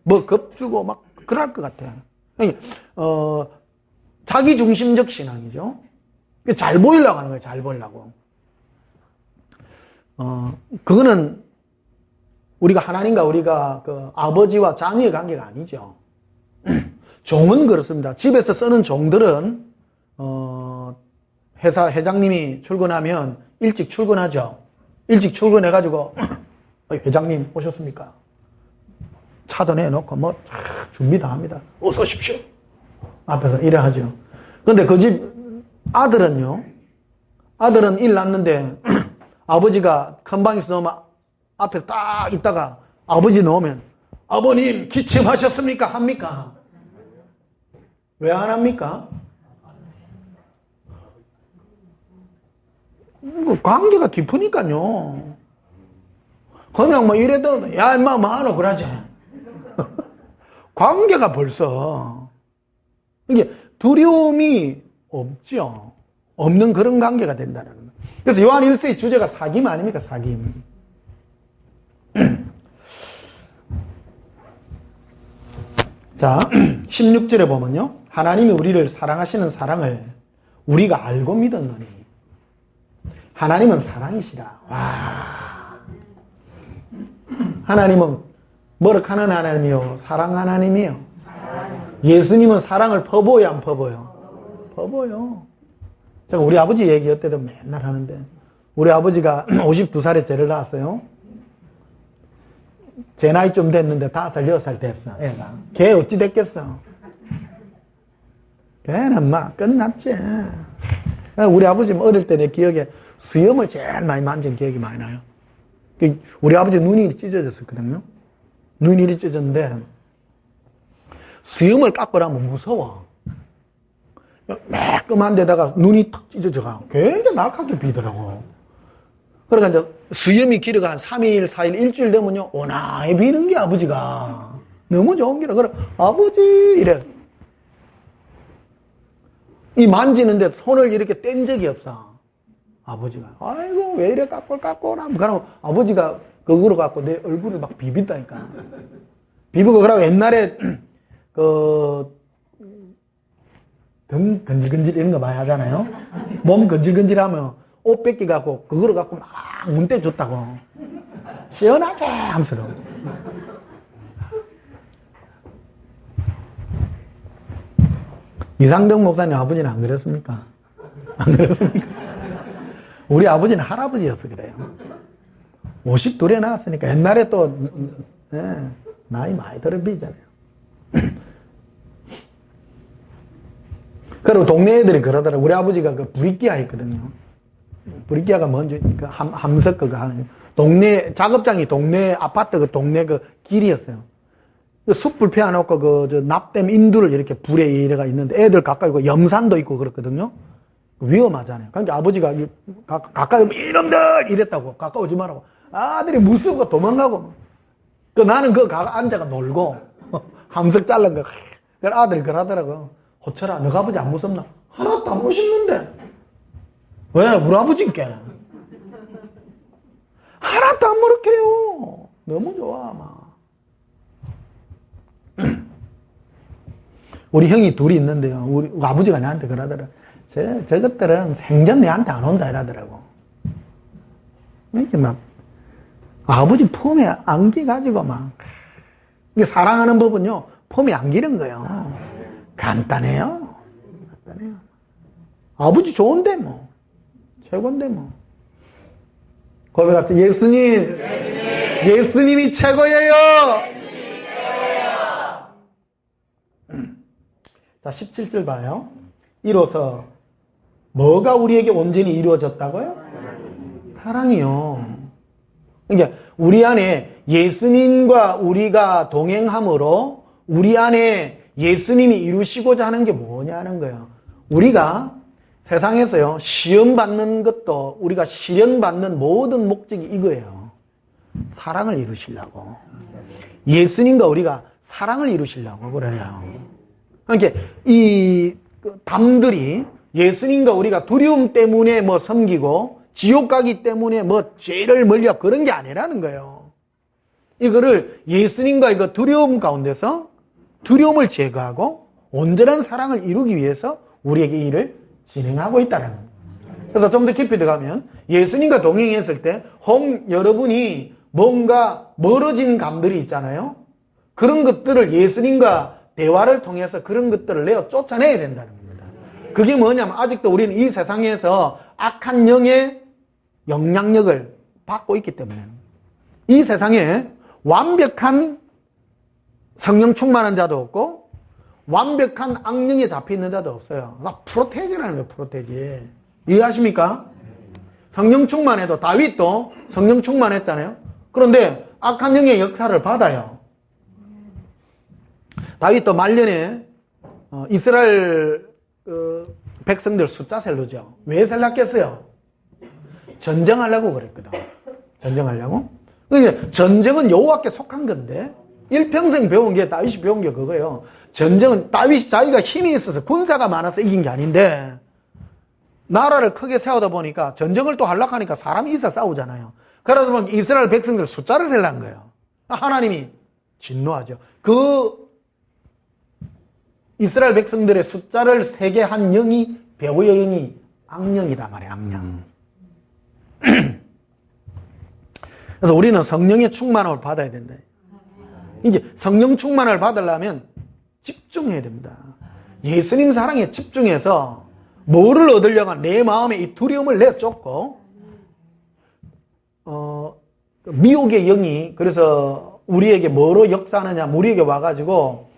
뭐 겁주고 막 그럴 것 같아요. 자기중심적 신앙이죠. 잘 보이려고 하는 거예요. 잘 보이려고. 그거는 하나님과 우리가 그 아버지와 자녀의 관계가 아니죠. 종은 그렇습니다. 집에서 쓰는 종들은 회사 회장님이 출근하면 일찍 출근하죠. 일찍 출근해가지고 회장님 오셨습니까? 차도 내놓고 뭐 준비 다 합니다. 어서 오십시오. 앞에서 이래 하죠. 근데 그 집 아들은 일 났는데 아버지가 큰 방에서 넣으면 앞에서 딱 있다가 아버지 넣으면 아버님 기침하셨습니까? 합니까? 왜 안 합니까? 관계가 깊으니까요. 그냥 뭐 이래도 야 임마 뭐하노 그러지. 관계가 벌써 이게 두려움이 없죠. 없는 그런 관계가 된다는 거예요. 그래서 요한 1서의 주제가 사귐 아닙니까? 사귐. 자, 16절에 보면요. 하나님이 우리를 사랑하시는 사랑을 우리가 알고 믿었노니 하나님은 사랑이시라. 와. 하나님은 뭐라카는 하나님이요? 사랑 하나님이요. 예수님은 사랑을 퍼부어요, 안 퍼부어요? 퍼부어요. 제가 우리 아버지 얘기 어때도 맨날 하는데 우리 아버지가 52살에 죄를 낳았어요. 제 나이 좀 됐는데 5살, 6살 됐어, 애가. 걔 어찌 됐겠어? 걔는 막 끝났지. 우리 아버지 어릴 때 내 기억에 수염을 제일 많이 만진 기억이 많이 나요. 우리 아버지 눈이 찢어졌었거든요. 눈이 찢어졌는데 수염을 깎고 나면 무서워. 매끈한 데다가 눈이 탁 찢어져가. 굉장히 낙하게 비더라고. 그러니까 이제 수염이 길어가 한 3일, 4일, 일주일 되면요, 오나에 비는 게 아버지가. 너무 좋은 기라. 그래, 아버지, 이래. 이 만지는데 손을 이렇게 뗀 적이 없어. 아버지가. 아이고, 왜 이래 깎고. 그러면 아버지가 그거로 갖고 내 얼굴을 막 비빈다니까. 비비고, 그러고 옛날에, 등 건질건질 이런 거 많이 하잖아요. 몸 건질건질 하면 옷 뺏기갖고 그거를 갖고 막 문대 줬다고. 시원하지? 하면서. 이상덕 목사님 아버지는 안 그랬습니까? 안 그랬습니까? 우리 아버지는 할아버지였어 그래요. 52에 나왔으니까 옛날에 또 나이 많이 들은 비잖아요. 그리고 동네 애들이 그러더라고. 우리 아버지가 그 브리끼아 했거든요. 브리끼아가 뭔지 그 함석 그거 하는 동네 작업장이 동네 아파트 그 동네 그 길이었어요. 그 숯불 피워놓고 그 저 납땜 인두를 이렇게 불에 이래가 있는데 애들 가까이 그 염산도 있고 그렇거든요. 위험하잖아요. 그러니까 아버지가 가까이 오면 이놈들 이랬다고. 가까이 오지 말라고. 아들이 무서워 도망가고. 그 나는 그 앉아가 놀고 함석 잘른 거. 그 아들이 그러더라고. 호철아, 너가 아버지 안 무섭나? 하나도 안 무섭는데. 왜? 우리 아버지께. 하나도 안 무섭게요. 너무 좋아, 막. 우리 형이 둘이 있는데요. 우리 아버지가 나한테 그러더라. 저것들은 생전 내한테 안 온다 이러더라고. 이렇게 막, 아버지 폼에 안기가지고 막. 이게 사랑하는 법은요, 폼이 안기는 거예요. 간단해요. 간단해요. 아버지 좋은데 뭐. 최고인데 뭐. 고백할 때 예수님이 최고예요. 자, 17절 봐요. 이로써 뭐가 우리에게 온전히 이루어졌다고요? 사랑이요. 그러니까 우리 안에 예수님과 우리가 동행함으로 우리 안에 예수님이 이루시고자 하는 게 뭐냐는 거예요. 우리가 세상에서요, 시험 받는 것도 우리가 시련 받는 모든 목적이 이거예요. 사랑을 이루시려고. 예수님과 우리가 사랑을 이루시려고 그래요. 그러니까 이 담들이 예수님과 우리가 두려움 때문에 뭐 섬기고 지옥 가기 때문에 뭐 죄를 멀리하고 그런 게 아니라는 거예요. 이거를 예수님과 이거 두려움 가운데서 두려움을 제거하고 온전한 사랑을 이루기 위해서 우리에게 이 일을 진행하고 있다는 거예요. 그래서 좀 더 깊이 들어가면 예수님과 동행했을 때 여러분이 뭔가 멀어진 감들이 있잖아요. 그런 것들을 예수님과 대화를 통해서 그런 것들을 내어 쫓아내야 된다는 겁니다. 그게 뭐냐면 아직도 우리는 이 세상에서 악한 영의 영향력을 받고 있기 때문에 이 세상에 완벽한 성령 충만한 자도 없고 완벽한 악령에 잡혀있는 자도 없어요. 프로테지라는 거예요. 프로테지. 이해하십니까? 성령 충만해도 다윗도 성령 충만했잖아요. 그런데 악한 영의 역사를 받아요. 다윗도 말년에 이스라엘 백성들 숫자 셀르죠. 왜 셀랐겠어요? 전쟁하려고 그랬거든. 전쟁하려고. 그러니까 전쟁은 여호와께 속한 건데 일평생 배운 게 다윗이 배운 게 그거예요. 전쟁은 다윗이 자기가 힘이 있어서 군사가 많아서 이긴 게 아닌데 나라를 크게 세우다 보니까 전쟁을 또 하려고 하니까 사람이 있어 싸우잖아요. 그러다 보면 이스라엘 백성들 숫자를 셀란 거예요. 하나님이 진노하죠. 그 이스라엘 백성들의 숫자를 세게 한 영이 배후의 영이 악령이다 말이에요. 악령. 그래서 우리는 성령의 충만함을 받아야 된다. 이제 성령 충만을 받으려면 집중해야 됩니다. 예수님 사랑에 집중해서 뭐를 얻으려고 내 마음의 이 두려움을 내쫓고 미혹의 영이 그래서 우리에게 뭐로 역사하느냐 우리에게 와가지고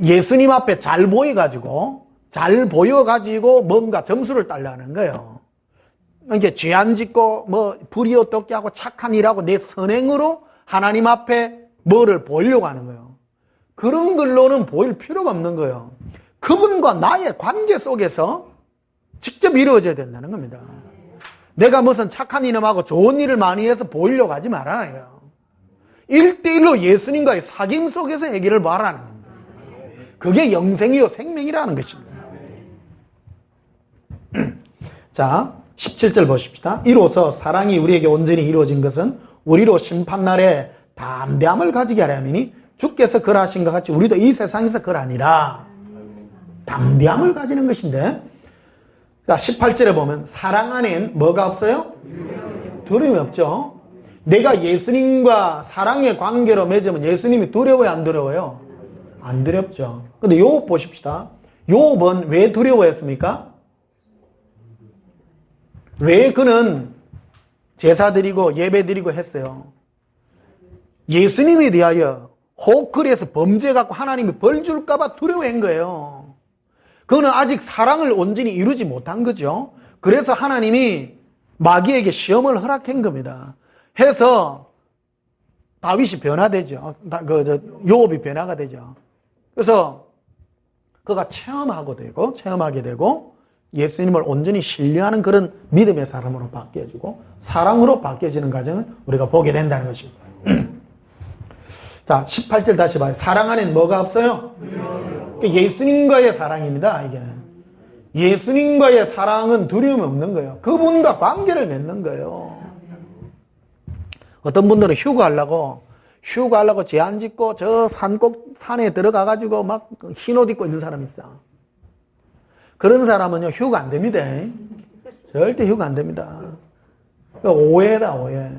예수님 앞에 잘 보여가지고 뭔가 점수를 달라는 거예요. 이게 죄 안 짓고 뭐 불의 어떻게 하고 착한 일하고 내 선행으로 하나님 앞에 뭐를 보이려고 하는 거예요. 그런 걸로는 보일 필요가 없는 거예요. 그분과 나의 관계 속에서 직접 이루어져야 된다는 겁니다. 내가 무슨 착한 이놈하고 좋은 일을 많이 해서 보이려고 하지 말아요. 1대1로 예수님과의 사귐 속에서 해결을 바라는 겁니다. 그게 영생이요 생명이라는 것입니다. 자, 17절 보십시다. 이로써 사랑이 우리에게 온전히 이루어진 것은 우리로 심판날에 담대함을 가지게 하려니 주께서 그러하신 것 같이 우리도 이 세상에서 그러하니라. 담대함을 가지는 것인데 자, 18절에 보면 사랑 안엔 뭐가 없어요? 두려움이 없죠. 내가 예수님과 사랑의 관계로 맺으면 예수님이 두려워요, 안 두려워요? 안 두렵죠. 근데 욥 보십시다. 욥은 왜 두려워했습니까? 왜 그는 제사 드리고 예배 드리고 했어요? 예수님에 대하여 호크리에서 범죄 갖고 하나님이 벌 줄까봐 두려워한 거예요. 그는 아직 사랑을 온전히 이루지 못한 거죠. 그래서 하나님이 마귀에게 시험을 허락한 겁니다. 해서 다윗이 변화되죠. 욥이 변화가 되죠. 그래서 그가 체험하게 되고 예수님을 온전히 신뢰하는 그런 믿음의 사람으로 바뀌어지고 사랑으로 바뀌어지는 과정을 우리가 보게 된다는 것입니다. 자, 18절 다시 봐요. 사랑 안엔 뭐가 없어요? 예수님과의 사랑입니다. 이게는 예수님과의 사랑은 두려움이 없는 거예요. 그분과 관계를 맺는 거예요. 어떤 분들은 휴가하려고 제안 짓고 저 산에 들어가가지고 막 흰 옷 입고 있는 사람이 있어. 그런 사람은요, 휴가 안 됩니다. 절대 휴가 안 됩니다. 오해다, 오해.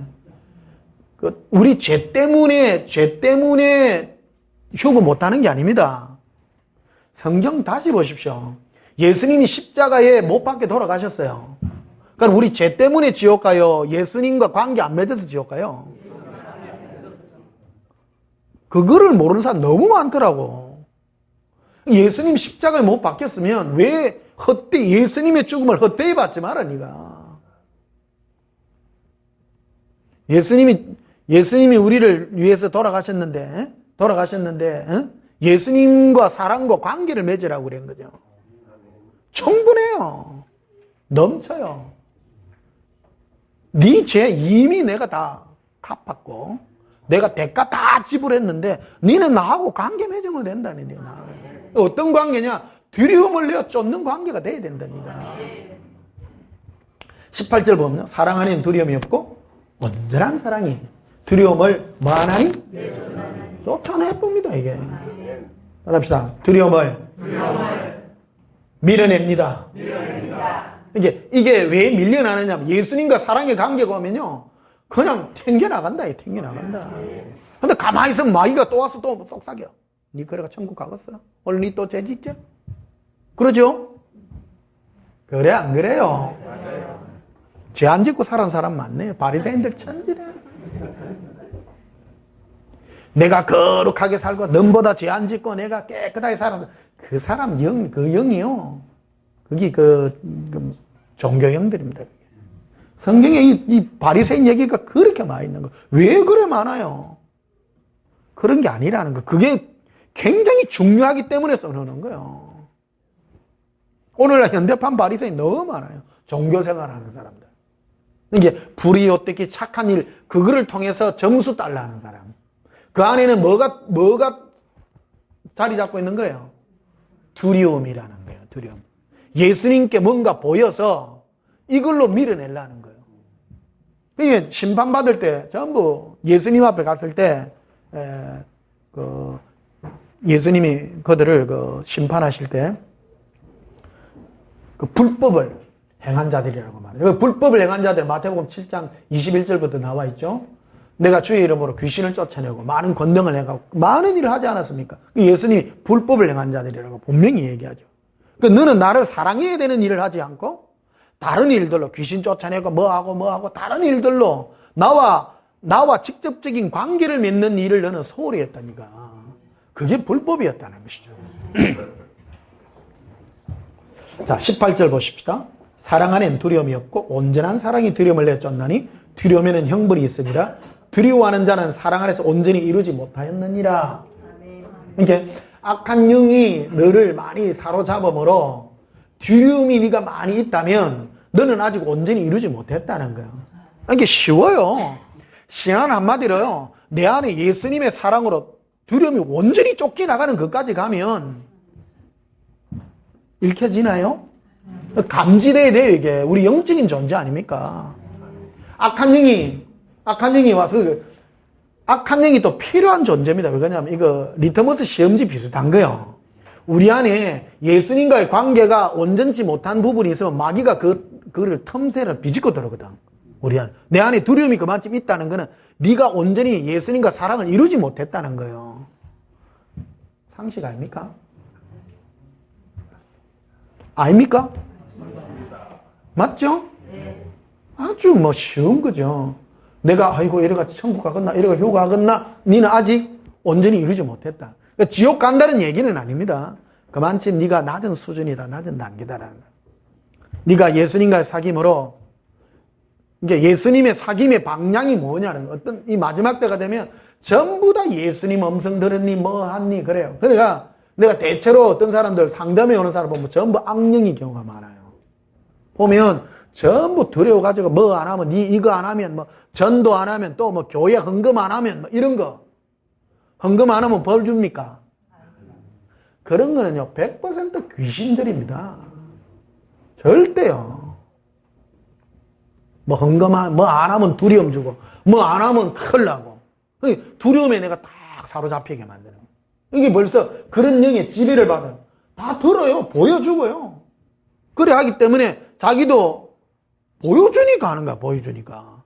우리 죄 때문에 휴가 못 하는 게 아닙니다. 성경 다시 보십시오. 예수님이 십자가에 못 박혀 돌아가셨어요. 그러니까 우리 죄 때문에 지옥 가요? 예수님과 관계 안 맺어서 지옥 가요? 그거를 모르는 사람 너무 많더라고. 예수님 십자가에 못 박혔으면 왜 예수님의 죽음을 헛되이 받지 마라, 니가. 예수님이 우리를 위해서 돌아가셨는데, 예수님과 사랑과 관계를 맺으라고 그런 거죠. 충분해요. 넘쳐요. 네 죄 이미 내가 다 갚았고, 내가 대가 다 지불했는데, 니는 나하고 관계 맺으면 된다니, 니가. 어떤 관계냐? 두려움을 내어 쫓는 관계가 돼야 된다니까. 18절 보면, 사랑 안에는 두려움이 없고, 온전한 사랑이 두려움을 뭐하나니? 쫓아내봅니다, 이게. 따라합시다. 두려움을 밀어냅니다. 이게 왜 밀려나느냐? 예수님과 사랑의 관계가 오면요, 그냥 튕겨나간다. 근데 가만히 있으면 마귀가 또 와서 또 속삭여. 니 그래가 천국 가겠어? 오늘 니 또 죄 짓지? 그러죠? 그래, 안 그래요? 죄 안 짓고 살은 사람 많네요. 바리새인들 천지래. 내가 거룩하게 살고 넘보다 죄 안 짓고 내가 깨끗하게 살아서 그 사람 영이요. 그게 종교형들입니다. 성경에 이 바리새인 얘기가 그렇게 많이 있는 거. 왜 그래 많아요? 그런 게 아니라는 거. 그게 굉장히 중요하기 때문에 써놓는 거예요. 오늘날 현대판 바리새인 너무 많아요. 종교생활하는 사람들. 이게 불의 어떻게 착한 일, 그거를 통해서 점수 달라 하는 사람. 그 안에는 뭐가 자리 잡고 있는 거예요? 두려움이라는 거예요. 두려움. 예수님께 뭔가 보여서 이걸로 밀어내려는 거예요. 이게 심판받을 때 전부 예수님 앞에 갔을 때 예수님이 그들을 심판하실 때 그 불법을 행한 자들이라고 말해요. 그 불법을 행한 자들 마태복음 7장 21절부터 나와 있죠. 내가 주의 이름으로 귀신을 쫓아내고 많은 권능을 해가고 많은 일을 하지 않았습니까? 예수님이 불법을 행한 자들이라고 분명히 얘기하죠. 그러니까 너는 나를 사랑해야 되는 일을 하지 않고 다른 일들로 귀신 쫓아내고 뭐하고 다른 일들로 나와 직접적인 관계를 맺는 일을 너는 소홀히 했다니까. 그게 불법이었다는 것이죠. 자, 18절 보십시다. 사랑 안엔 두려움이 없고 온전한 사랑이 두려움을 내어 쫓나니 두려움에는 형벌이 있으니라. 두려워하는 자는 사랑 안에서 온전히 이루지 못하였느니라. 이렇게 악한 영이 너를 많이 사로잡음으로 두려움이 네가 많이 있다면 너는 아직 온전히 이루지 못했다는 거야. 이게 쉬워요. 시한 한마디로요, 내 안에 예수님의 사랑으로 두려움이 온전히 쫓겨나가는 것까지 가면 읽혀지나요? 감지돼야 돼요, 이게. 우리 영적인 존재 아닙니까? 악한 영이 와서, 악한 영이 또 필요한 존재입니다. 왜냐하면 이거 리트머스 시험지 비슷한 거요. 우리 안에 예수님과의 관계가 온전치 못한 부분이 있으면 마귀가 그를 틈새를 비집고 들어오거든. 우리 안에. 내 안에 두려움이 그만큼 있다는 거는 네가 온전히 예수님과 사랑을 이루지 못했다는 거예요. 상식 아닙니까? 아닙니까? 맞죠? 아주 뭐 쉬운 거죠. 내가 아이고 이래가 천국 가겠나 이래가 효 가겠나 니는 아직 온전히 이루지 못했다. 그러니까 지옥 간다는 얘기는 아닙니다. 그만큼 네가 낮은 수준이다. 낮은 단계다라는 거야. 네가 예수님과의 사귐으로 이게 예수님의 사귐의 방향이 뭐냐는 거. 어떤 이 마지막 때가 되면 전부 다 예수님 음성 들었니 뭐 하니 그래요. 그러니까 내가 대체로 어떤 사람들 상담에 오는 사람 보면 전부 악령인 경우가 많아요. 보면 전부 두려워가지고 뭐 안 하면 니 이거 안 하면 뭐 전도 안 하면 또 뭐 교회 헌금 안 하면 뭐 이런 거 헌금 안 하면 벌 줍니까? 그런 거는요 100% 귀신들입니다. 절대요. 뭐 헌금 뭐 안 하면 두려움 주고 뭐 안 하면 큰일 나고 두려움에 내가 딱 사로잡히게 만드는 거예요. 이게 벌써 그런 영의 지배를 받아요. 다 들어요. 보여주고요. 그래 하기 때문에 자기도 보여주니까 하는 거야. 보여주니까.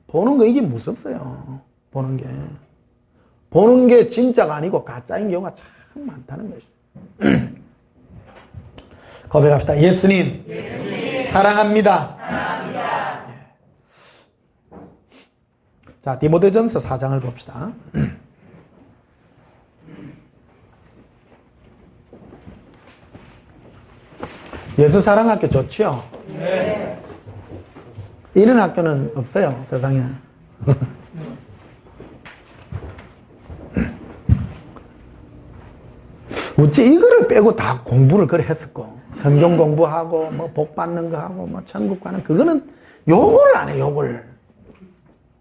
보는 거 이게 무섭어요. 보는 게. 보는 게 진짜가 아니고 가짜인 경우가 참 많다는 것이죠. 고백합시다. 예수님, 사랑합니다. 자, 디모데전서 4장을 봅시다. 예수 사랑학교 좋지요? 네. 이런 학교는 없어요, 세상에. 어찌 이거를 빼고 다 공부를 그래 했었고, 성경 공부하고, 뭐, 복 받는 거 하고, 뭐, 천국 가는, 그거는 욕을 안 해, 욕을.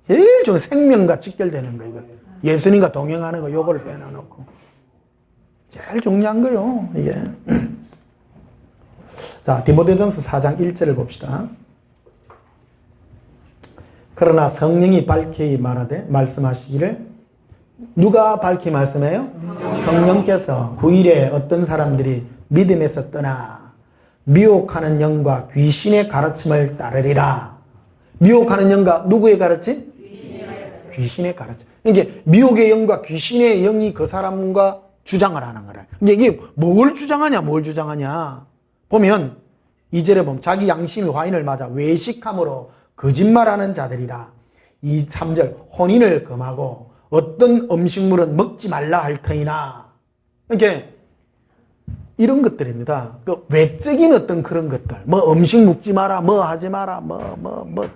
제일 좀 생명과 직결되는 거, 이거. 예수님과 동행하는 거, 욕을 빼놔놓고. 제일 중요한 거요, 이게. 자, 디모데전서 4장 1절을 봅시다. 그러나 성령이 밝히 말씀하시기를 누가 밝히 말씀해요? 성령께서 9일에 어떤 사람들이 믿음에서 떠나 미혹하는 영과 귀신의 가르침을 따르리라. 미혹하는 영과 누구의 가르침? 귀신의 가르침. 이게 미혹의 영과 귀신의 영이 그 사람과 주장을 하는 거라. 이게 뭘 주장하냐? 보면 2절에 보면 자기 양심이 화인을 맞아 외식함으로 거짓말하는 자들이라. 3절 혼인을 금하고 어떤 음식물은 먹지 말라 할 터이나. 이렇게 이런 것들입니다. 그 외적인 어떤 그런 것들, 뭐 음식 먹지 마라, 뭐 하지 마라, 뭐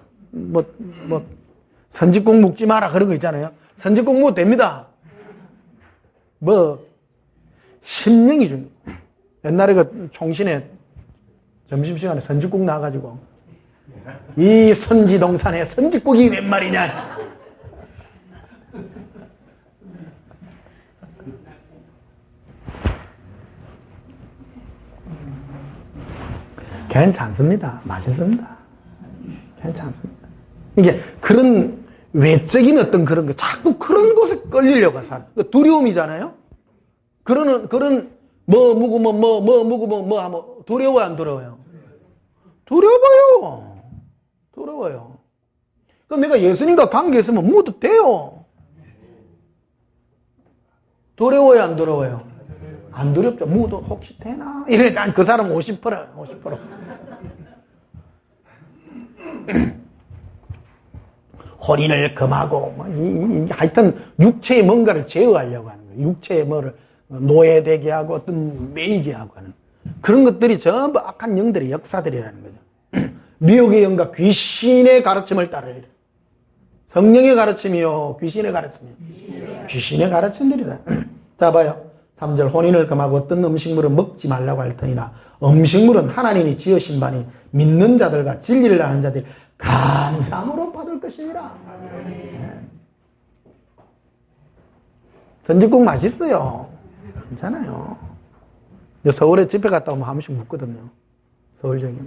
선지국 먹지 마라 그런 거 있잖아요. 선지국 먹어도 됩니다. 뭐 심령이 좀 옛날에 그 총신에 점심시간에 선지국 나와가지고 이 선지동산에 선지국이 몇 마리냐. 괜찮습니다. 맛있습니다. 괜찮습니다. 이게 그런 외적인 어떤 그런 거 자꾸 그런 곳에 끌리려고 하는 두려움이잖아요. 그런 뭐 하면 두려워요, 안 두려워요? 두려워요. 그럼 내가 예수님과 관계 있으면 뭐도 돼요. 두려워요, 안 두려워요? 안 두렵죠. 뭐도 혹시 되나? 이래, 그 사람 50%. 혼인을 금하고, 하여튼 육체의 뭔가를 제어하려고 하는 거예요. 육체의 뭐를 노예되게 하고 어떤 매이게 하고 하는 그런 것들이 전부 악한 영들의 역사들이라는 거죠. 미혹의 영과 귀신의 가르침을 따르리라. 성령의 가르침이요, 귀신의 가르침이요. 귀신의 가르침들이다. 자, 봐요. 3절 혼인을 금하고 어떤 음식물은 먹지 말라고 할 터이나 음식물은 하나님이 지으신 바니 믿는 자들과 진리를 아는 자들이 감사함으로 받을 것이니라. 네. 선지국 맛있어요. 괜찮아요. 서울에 집회 갔다 오면 한 번씩 묵거든요. 서울 지역에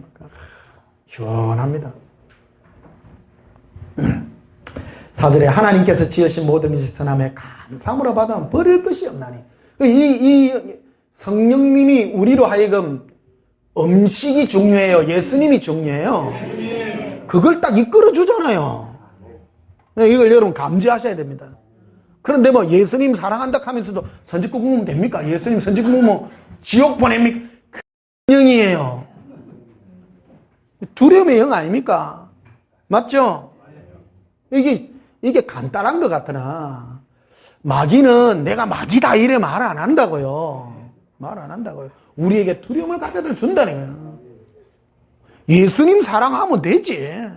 시원합니다. 4절에 하나님께서 지으신 모든 것이 선함에 감사함으로 받으면 버릴 것이 없나니. 성령님이 우리로 하여금 음식이 중요해요? 예수님이 중요해요? 그걸 딱 이끌어 주잖아요. 이걸 여러분 감지하셔야 됩니다. 그런데 뭐 예수님 사랑한다 하면서도 선지국 먹으면 됩니까? 예수님 선지국 먹으면 지옥 보냅니까? 그 영이에요. 두려움의 영 아닙니까? 맞죠? 이게 간단한 것 같으나 마귀는 내가 마귀다 이래 말 안 한다고요. 말 안 한다고요. 우리에게 두려움을 가져다 준다는 거예요. 예수님 사랑하면 되지.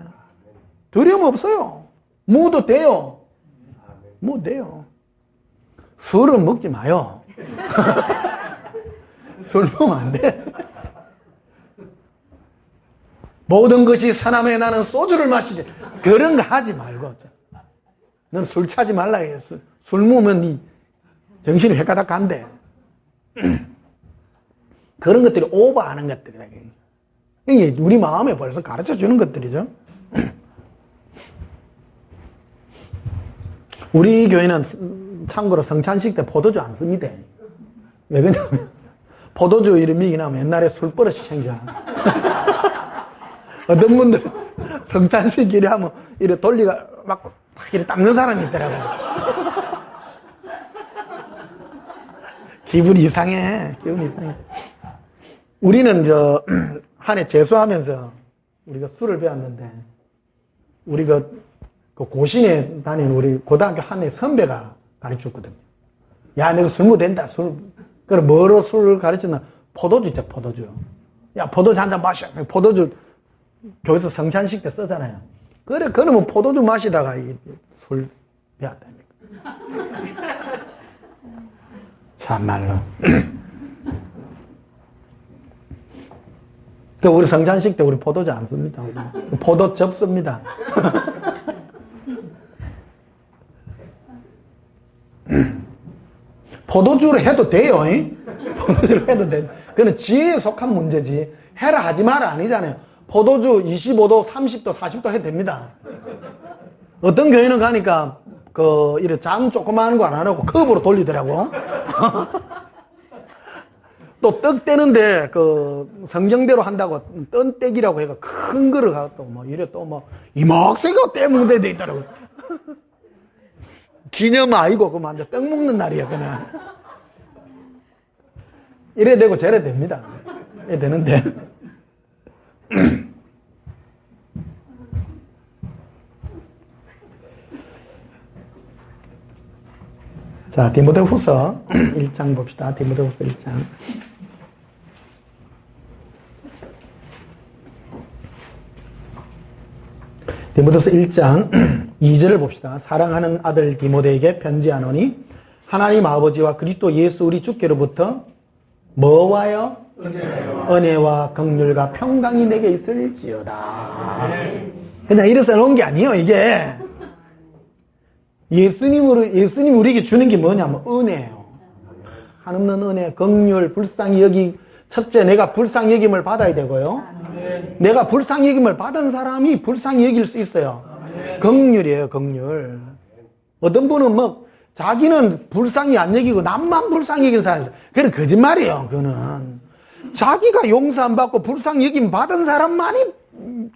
두려움 없어요. 뭐도 돼요. 뭐 돼요. 술은 먹지 마요. 술 먹으면 안 돼. 모든 것이 선함에 나는 소주를 마시지. 그런 거 하지 말고. 넌 술 차지 말라 해요. 술 먹으면 네 정신이 헷가닥 간대. 그런 것들이 오버하는 것들이다. 이게 우리 마음에 벌써 가르쳐 주는 것들이죠. 우리 교회는 참고로 성찬식 때 포도주 안 씁니다. 왜 그러냐면 포도주 이름이 나면 옛날에 술버릇이 생겨. 어떤 분들 성찬식 이래 하면 이래 돌리가 막 이래 닦는 사람이 있더라고. 기분이 이상해. 기분이 이상해. 우리는 한 해 재수하면서 우리가 술을 배웠는데 우리 그 고신에 다니는 우리 고등학교 한 해 선배가 가르쳤거든요. 야, 내가 술 못 된다. 그럼 뭐로 술 가르쳤나? 포도주 있죠, 포도주. 야, 포도주 한 잔 마셔. 포도주 교회에서 성찬식 때 쓰잖아요. 그래, 그러면 포도주 마시다가 술 배웠다니까. 참말로. 우리 성찬식 때 우리 포도주 안 씁니다. 포도즙 씁니다. 포도주를 해도 돼요. 포도주를 해도 돼. 그건 지혜에 속한 문제지. 해라 하지 마라 아니잖아요. 포도주 25도, 30도, 40도 해도 됩니다. 어떤 교회는 가니까 이래 장 조그마한 거 안 하고 컵으로 돌리더라고. 또 떡 떼는데 성경대로 한다고 떤떼기라고 해가 큰 거를 갖고 뭐 이래 또 뭐 이목새가 떼먹는 데 있더라고. 기념 아니고 그만 완전 떡 먹는 날이야 그냥. 이래 되고 저래 됩니다. 이래 되는데. 자, 디모데후서 1장 봅시다. 디모데후서 1장. 디모데후서 1장 2절을 봅시다. 사랑하는 아들 디모데에게 편지하노니 하나님 아버지와 그리스도 예수 우리 주께로부터 뭐와요? 은혜와 긍휼과 평강이 내게 있을지어다. 그냥 이래서 놓은 게 아니에요, 이게. 예수님 우리에게 주는 게 뭐냐면 은혜예요. 한없는 은혜, 긍휼, 불쌍히 여기 첫째 내가 불쌍히 여김을 받아야 되고요. 내가 불쌍히 여김을 받은 사람이 불쌍히 여길 수 있어요. 긍휼이에요, 긍휼. 어떤 분은 뭐 자기는 불쌍히 안 여기고 남만 불쌍히 여긴 사람이죠. 그건 거짓말이에요. 그거는 자기가 용서 안 받고 불쌍히 여김 받은 사람만이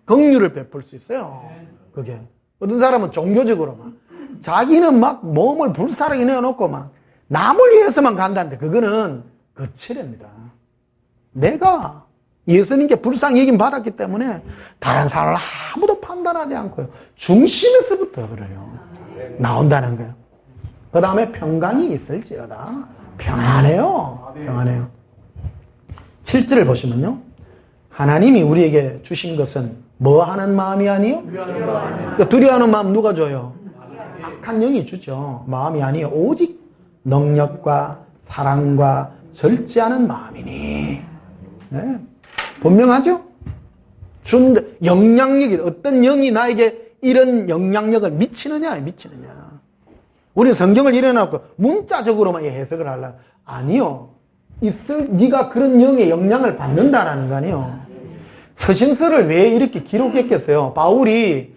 긍휼을 베풀 수 있어요. 그게 어떤 사람은 종교적으로만 자기는 막 몸을 불사르게 내어놓고 막 남을 위해서만 간다는데 그거는 거칠입니다. 내가 예수님께 불쌍히 여김 받았기 때문에 다른 사람을 아무도 판단하지 않고요. 중심에서부터 그래요. 나온다는 거예요. 그 다음에 평강이 있을지어다. 평안해요. 평안해요. 7절을 보시면요. 하나님이 우리에게 주신 것은 뭐 하는 마음이 아니요? 두려워하는 마음 누가 줘요? 악한 영이 주죠. 마음이 아니요. 오직 능력과 사랑과 절제하는 마음이니. 네. 분명하죠? 영향력이, 어떤 영이 나에게 이런 영향력을 미치느냐, 미치느냐. 우리는 성경을 이래놓고 문자적으로만 해석을 하려고. 아니요. 네가 그런 영의 영향을 받는다라는 거 아니에요. 서신서를 왜 이렇게 기록했겠어요? 바울이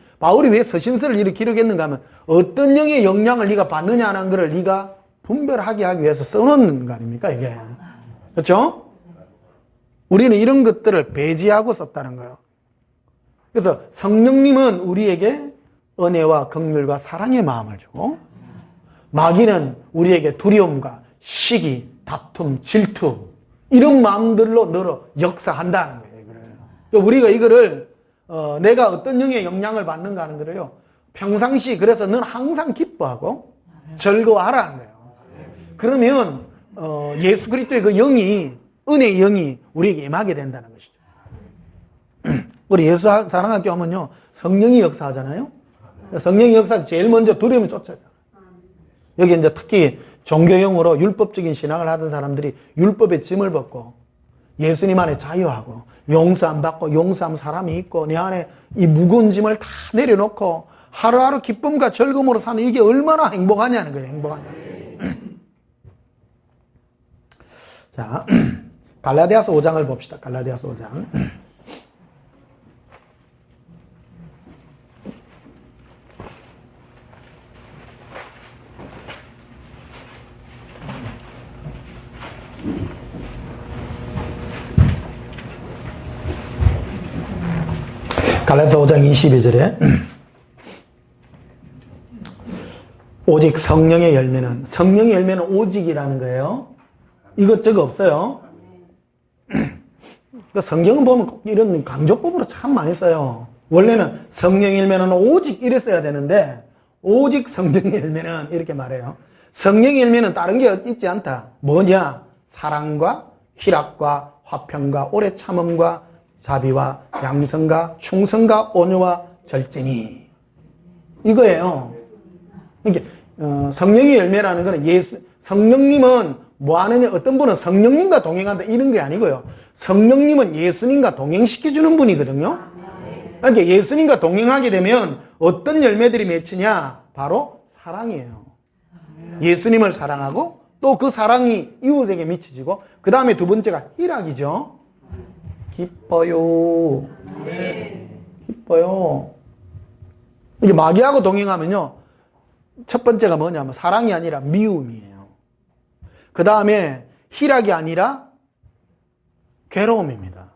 왜 서신서를 이렇게 기록했는가 하면 어떤 영의 영향을 네가 받느냐는 것을 네가 분별하게 하기 위해서 써놓는 거 아닙니까, 이게? 그렇죠? 우리는 이런 것들을 배제하고 썼다는 거예요. 그래서 성령님은 우리에게 은혜와 긍휼과 사랑의 마음을 주고, 마귀는 우리에게 두려움과 시기, 다툼, 질투 이런 마음들로 너로 역사한다는 거예요. 그러니까 우리가 이거를 내가 어떤 영의 영향을 받는가 하는 거를요, 평상시 그래서 넌 항상 기뻐하고 즐거워하라는 거예요. 그러면 예수 그리스도의 그 영이, 은혜의 영이 우리에게 임하게 된다는 것이죠. 우리 예수 사랑학교 하면요, 성령이 역사하잖아요. 성령이 역사할 때 제일 먼저 두려움이 쫓아요. 여기 이제 특히 종교용으로 율법적인 신앙을 하던 사람들이 율법의 짐을 벗고 예수님 안에 자유하고 용서함 받고 용서함 사람이 있고 내 안에 이 무거운 짐을 다 내려놓고 하루하루 기쁨과 즐거움으로 사는, 이게 얼마나 행복하냐는 거예요. 행복하냐. 자, 갈라디아서 5장을 봅시다. 갈라디아서 5장. 갈라디아서 5장 22절에 오직 성령의 열매는, 성령의 열매는 오직이라는 거예요. 이것저것 없어요. 그러니까 성경은 보면 이런 강조법으로 참 많이 써요. 원래는 성령의 열매는 오직 이랬어야 되는데, 오직 성령의 열매는 이렇게 말해요. 성령의 열매는 다른 게 있지 않다. 뭐냐? 사랑과 희락과 화평과 오래 참음과 자비와 양성과 충성과 온유와 절제니, 이거예요. 이게 성령의 열매라는 거는 성령님은 뭐 하느냐, 어떤 분은 성령님과 동행한다 이런 게 아니고요. 성령님은 예수님과 동행시켜주는 분이거든요. 그러니까 예수님과 동행하게 되면 어떤 열매들이 맺히냐? 바로 사랑이에요. 예수님을 사랑하고 또 그 사랑이 이웃에게 미쳐지고, 그 다음에 두 번째가 희락이죠. 기뻐요. 기뻐요. 이게 마귀하고 동행하면요, 첫 번째가 뭐냐면 사랑이 아니라 미움이에요. 그 다음에 희락이 아니라 괴로움입니다.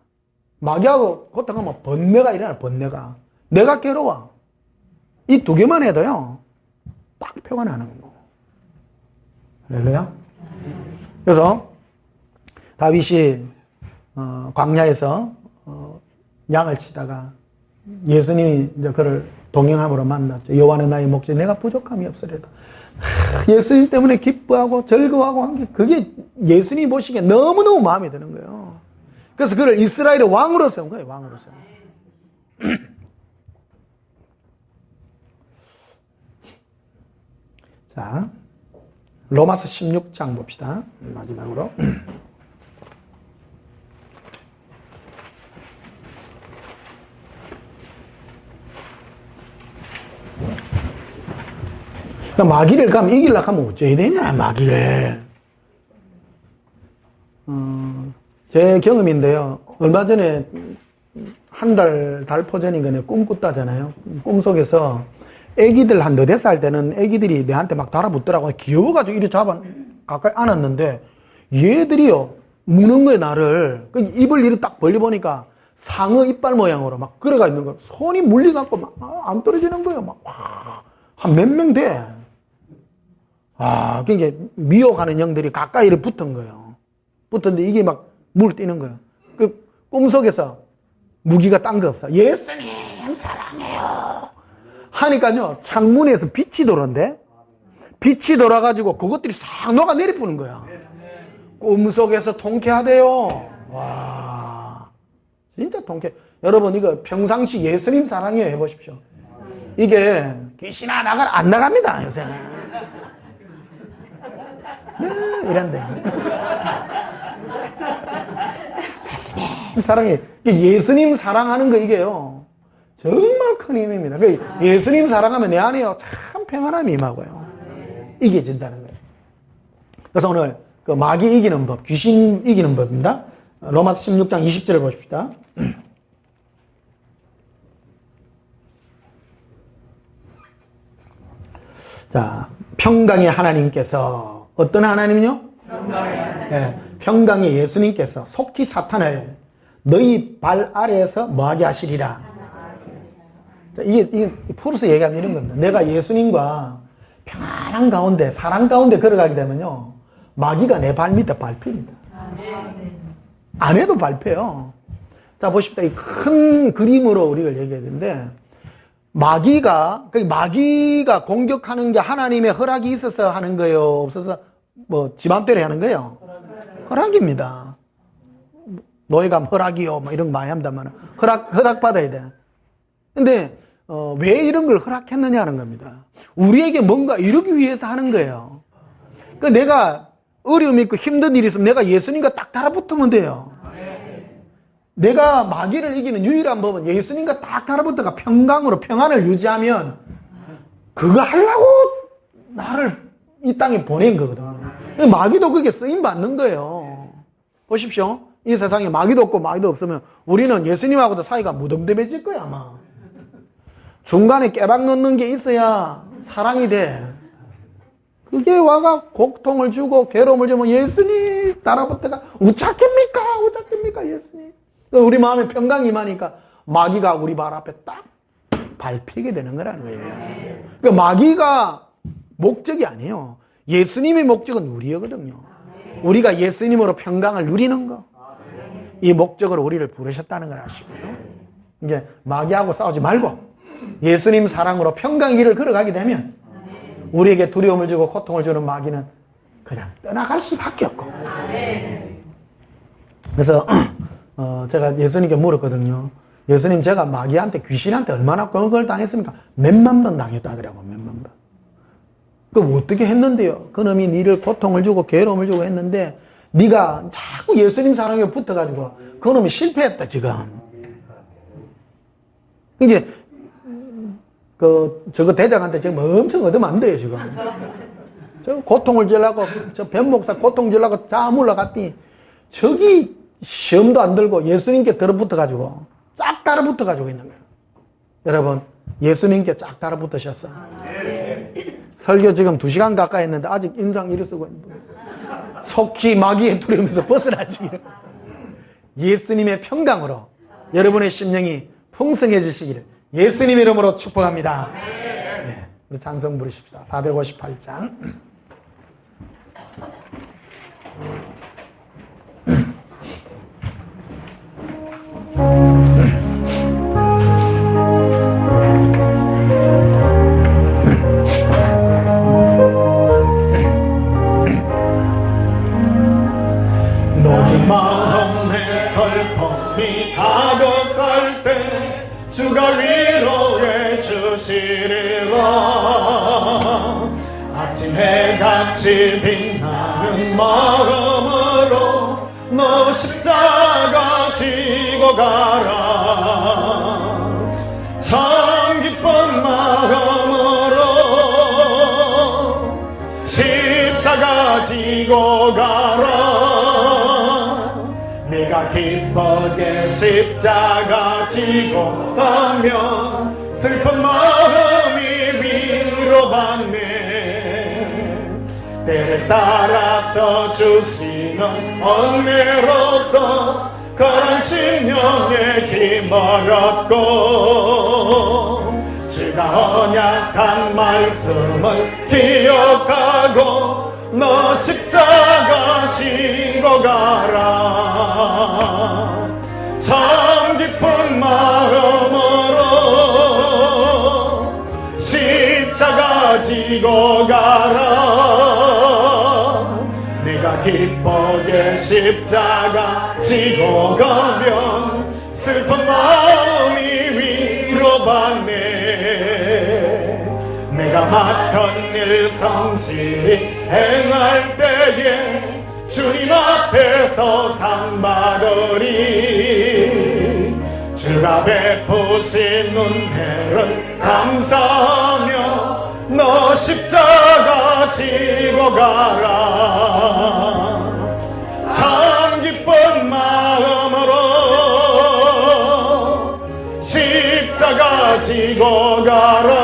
마귀하고 고통하면 번뇌가 일어나요. 번뇌가. 내가 괴로워. 이 두 개만 해도요, 딱 표가 나는 거예요. 할렐루야. 그래서 다윗이 광야에서 양을 치다가 예수님이 이제 그를 동행함으로 만났죠. 여호와는 나의 목자, 내가 부족함이 없으리다. 예수님 때문에 기뻐하고 즐거워하고 한 게, 그게 예수님 보시기에 너무너무 마음에 드는 거예요. 그래서 그를 이스라엘의 왕으로 세운 거예요. 왕으로 세운 거예요. 자, 로마서 16장 봅시다. 마지막으로. 마귀를 가면 이기려고 하면 어째야 되냐, 마귀를. 제 경험인데요. 얼마 전에 한 달 포전인가 내가 꿈 꿨다잖아요. 꿈속에서 애기들 한 4-5살 때는 애기들이 내한테 막 달아붙더라고. 귀여워가지고 이리 잡아 가까이 안았는데 얘들이요, 무는 거예요, 나를. 입을 이리 딱 벌려보니까 상어 이빨 모양으로 막 걸어가 있는 거예요. 손이 물려갖고 막 안 떨어지는 거예요. 막 한 몇 명 돼. 그러니까 미혹하는 영들이 가까이 이렇게 붙은 거예요. 붙었는데 이게 막 물 뛰는 거예요. 그 꿈속에서 무기가 딴 거 없어. 예수님 사랑해요 하니까요, 창문에서 빛이 돌아온대. 빛이 돌아가지고 그것들이 싹 녹아 내리푸는 거야. 꿈속에서 통쾌하대요. 와, 진짜 통쾌. 여러분, 이거 평상시 예수님 사랑해요 해보십시오. 이게 귀신아 나가라 안 나갑니다 요새는. 이런데 예수님 사랑해. 예수님 사랑하는 거, 이게요 정말 큰 힘입니다. 예수님 사랑하면 내 안에요 참 평안함이 임하고요, 이겨진다는 거예요. 그래서 오늘 그 마귀 이기는 법, 귀신 이기는 법입니다. 로마서 16장 20절을 보십시다. 자, 평강의 하나님께서, 어떤 하나님이요? 예, 평강의 예수님께서 속히 사탄을 너희 발 아래에서 뭐하게 하시리라. 자, 이게 풀어서 얘기하면 이런 겁니다. 내가 예수님과 평안한 가운데, 사랑 가운데 걸어가게 되면요, 마귀가 내 발 밑에 밟힙니다. 안 해도 밟혀요. 자, 보십시다. 이 큰 그림으로 우리가 얘기해야 되는데, 마귀가 공격하는 게 하나님의 허락이 있어서 하는 거예요? 없어서 지 맘대로 하는 거예요? 허락입니다. 노예감 허락이요. 이런 거 많이 합니다만, 허락 받아야 돼. 근데, 왜 이런 걸 허락했느냐 하는 겁니다. 우리에게 뭔가 이루기 위해서 하는 거예요. 내가 어려움이 있고 힘든 일이 있으면 내가 예수님과 딱 달라붙으면 돼요. 내가 마귀를 이기는 유일한 법은 예수님과 딱 달라붙어가 평강으로 평안을 유지하면 그거 하려고 나를 이 땅에 보낸 거거든. 마귀도 그게 쓰임받는 거예요. 보십시오. 이 세상에 마귀도 없고 마귀도 없으면 우리는 예수님하고도 사이가 무덤덤해질 거야 아마. 중간에 깨박 넣는 게 있어야 사랑이 돼. 그게 와가 고통을 주고 괴로움을 주면 예수님 달라붙어가 우착입니까 예수님. 우리 마음에 평강이 임하니까 마귀가 우리 발 앞에 딱 밟히게 되는 거라는 거예요. 그러니까 마귀가 목적이 아니에요. 예수님의 목적은 우리거든요. 우리가 예수님으로 평강을 누리는 거. 이 목적으로 우리를 부르셨다는 걸 아시고요. 이제 마귀하고 싸우지 말고 예수님 사랑으로 평강의 길을 걸어가게 되면 우리에게 두려움을 주고 고통을 주는 마귀는 그냥 떠나갈 수밖에 없고. 그래서 제가 예수님께 물었거든요. 예수님, 제가 마귀한테, 귀신한테 얼마나 그걸 당했습니까? 몇만 번 당했다 하더라고. 몇만 번. 그럼 어떻게 했는데요? 그놈이 니를 고통을 주고 괴로움을 주고 했는데 네가 자꾸 예수님 사랑에 붙어가지고 그놈이 실패했다 지금. 이게 저거 대장한테 지금 엄청 얻으면 안 돼요 지금. 저 고통을 주려고, 저 변목사 고통 주려고 자물러 갔더니 저기 시험도 안 들고 예수님께 들어붙어가지고 쫙 달아붙어가지고 있는 거예요. 여러분, 예수님께 쫙 달아붙으셨어. 설교 지금 2시간 가까이 했는데 아직 인상 이를 쓰고 있는 거예요. 속히 마귀의 두려움에서 벗어나시기를. 예수님의 평강으로 여러분의 심령이 풍성해지시기를 예수님 이름으로 축복합니다. 네, 우리 찬송 부르십시다. 458장. 너희 마음의 슬픔이 가득할 때 주가 위로해 주시리라. 아침 해같이 빛나는 마음으로 너 십자가 지고 가라. 참 기쁜 마음으로 십자가 지고 가라. 네가 기쁘게 십자가 지고 가면 슬픈 마음이 위로받네. 때를 따라서 주시는 은혜로서 그런 심령의 힘을 얻고 주가 언약한 말씀을 기억하고 너 십자가 지고 가라. 참 기쁜 마음으로 십자가 지고 가라. 네가 기쁘게 십자가 지고 가면 슬픈 마음이 위로받네. 내가 맡은 일 성실히 행할 때에 주님 앞에서 상 받으리. 주가 베푸신 은혜를 감사하며 너 십자가 지고 가라. 참 기쁜 마음으로 십자가 지고 가라.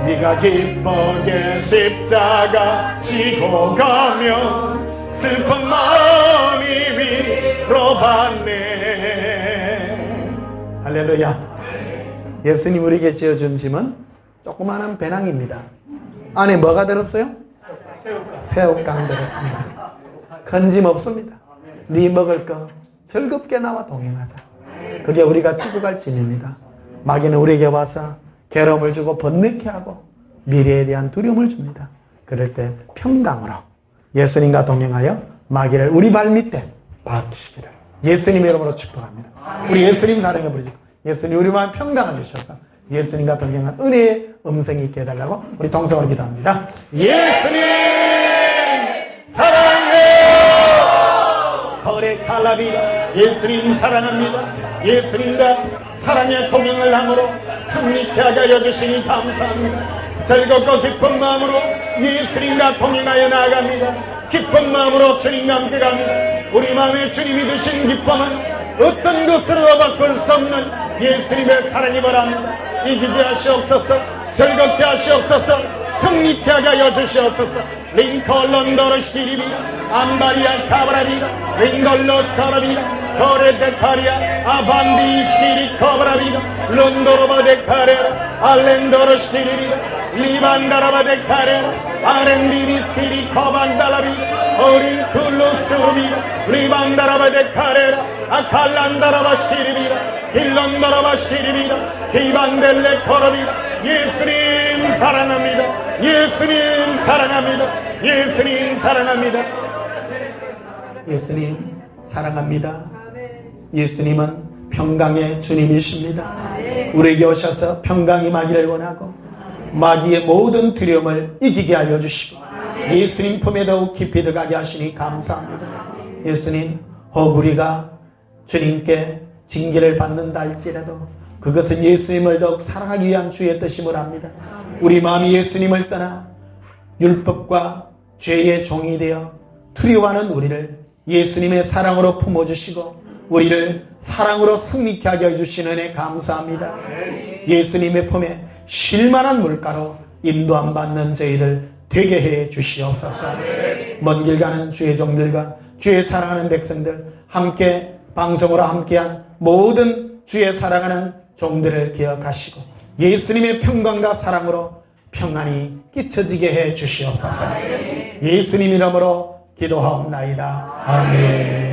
네가 내가 기쁘게 십자가 지고 가면 슬픈 마음이 위로받네. 할렐루야. 예수님 우리에게 지어준 짐은 조그마한 배낭입니다. 안에 뭐가 들었어요? 새우깡 들었습니다. 큰 짐 없습니다. 네 먹을 거 즐겁게 나와 동행하자. 그게 우리가 지고 갈 짐입니다. 마귀는 우리에게 와서 괴로움을 주고 번뇌케 하고 미래에 대한 두려움을 줍니다. 그럴 때 평강으로 예수님과 동행하여 마귀를 우리 발 밑에 박히시기를 예수님 이름으로 축복합니다. 우리 예수님 사랑해 부르시고 예수님 우리 마음 평강을 주셔서 예수님과 동행한 은혜의 음성이 있게 해달라고 우리 동성으로 기도합니다. 예수님 사랑해요. 거래 칼라비라 예수님 사랑합니다. 예수님과 사랑의 동행을 함으로 승리케 하게 하여 주시니 감사합니다. 즐겁고 기쁜 마음으로 예수님과 동행하여 나아갑니다. 기쁜 마음으로 주님과 함께 갑니다. 우리 마음에 주님이 주신 기쁨은 어떤 것으로 바꿀 수 없는 예수님의 사랑이 바랍니다. 이기게 하시옵소서. 즐겁게 하시옵소서. 승리케 하게 하여 주시옵소서. 링컬런더르시키리비 암바리아 카브라비라 링걸로스타라비라 거레데카리아 아반디시키리 커브라비라 론도로바데카레라 알렌더르시키리비라 리반다라바데카레라 아렌디비스키리 커반달라비라 어린쿨로스토르비라 리반다라바데카레라 아칼란다라바시키리비라 힐런다라바시키리비라 기반델레 커러비라 예수님 사랑합니다. 예수님 사랑합니다. 예수님 사랑합니다. 예수님 사랑합니다. 예수님은 평강의 주님이십니다. 우리에게 오셔서 평강이 임하기를 원하고 마귀의 모든 두려움을 이기게 하여 주시고 예수님 품에 더욱 깊이 들어가게 하시니 감사합니다. 예수님 혹 우리가 주님께 징계를 받는다 할지라도 그것은 예수님을 더욱 사랑하기 위한 주의 뜻임을 압니다. 우리 마음이 예수님을 떠나 율법과 죄의 종이 되어 두려워하는 우리를 예수님의 사랑으로 품어주시고 우리를 사랑으로 승리케 하게 해주시는 은혜 감사합니다. 예수님의 품에 쉴만한 물가로 인도함 받는 저희들 되게 해 주시옵소서. 먼 길 가는 주의 종들과 주의 사랑하는 백성들 함께 방송으로 함께한 모든 주의 사랑하는 종들을 기억하시고 예수님의 평강과 사랑으로 평안이 끼쳐지게 해 주시옵소서. 예수님 이름으로 기도하옵나이다. 아멘.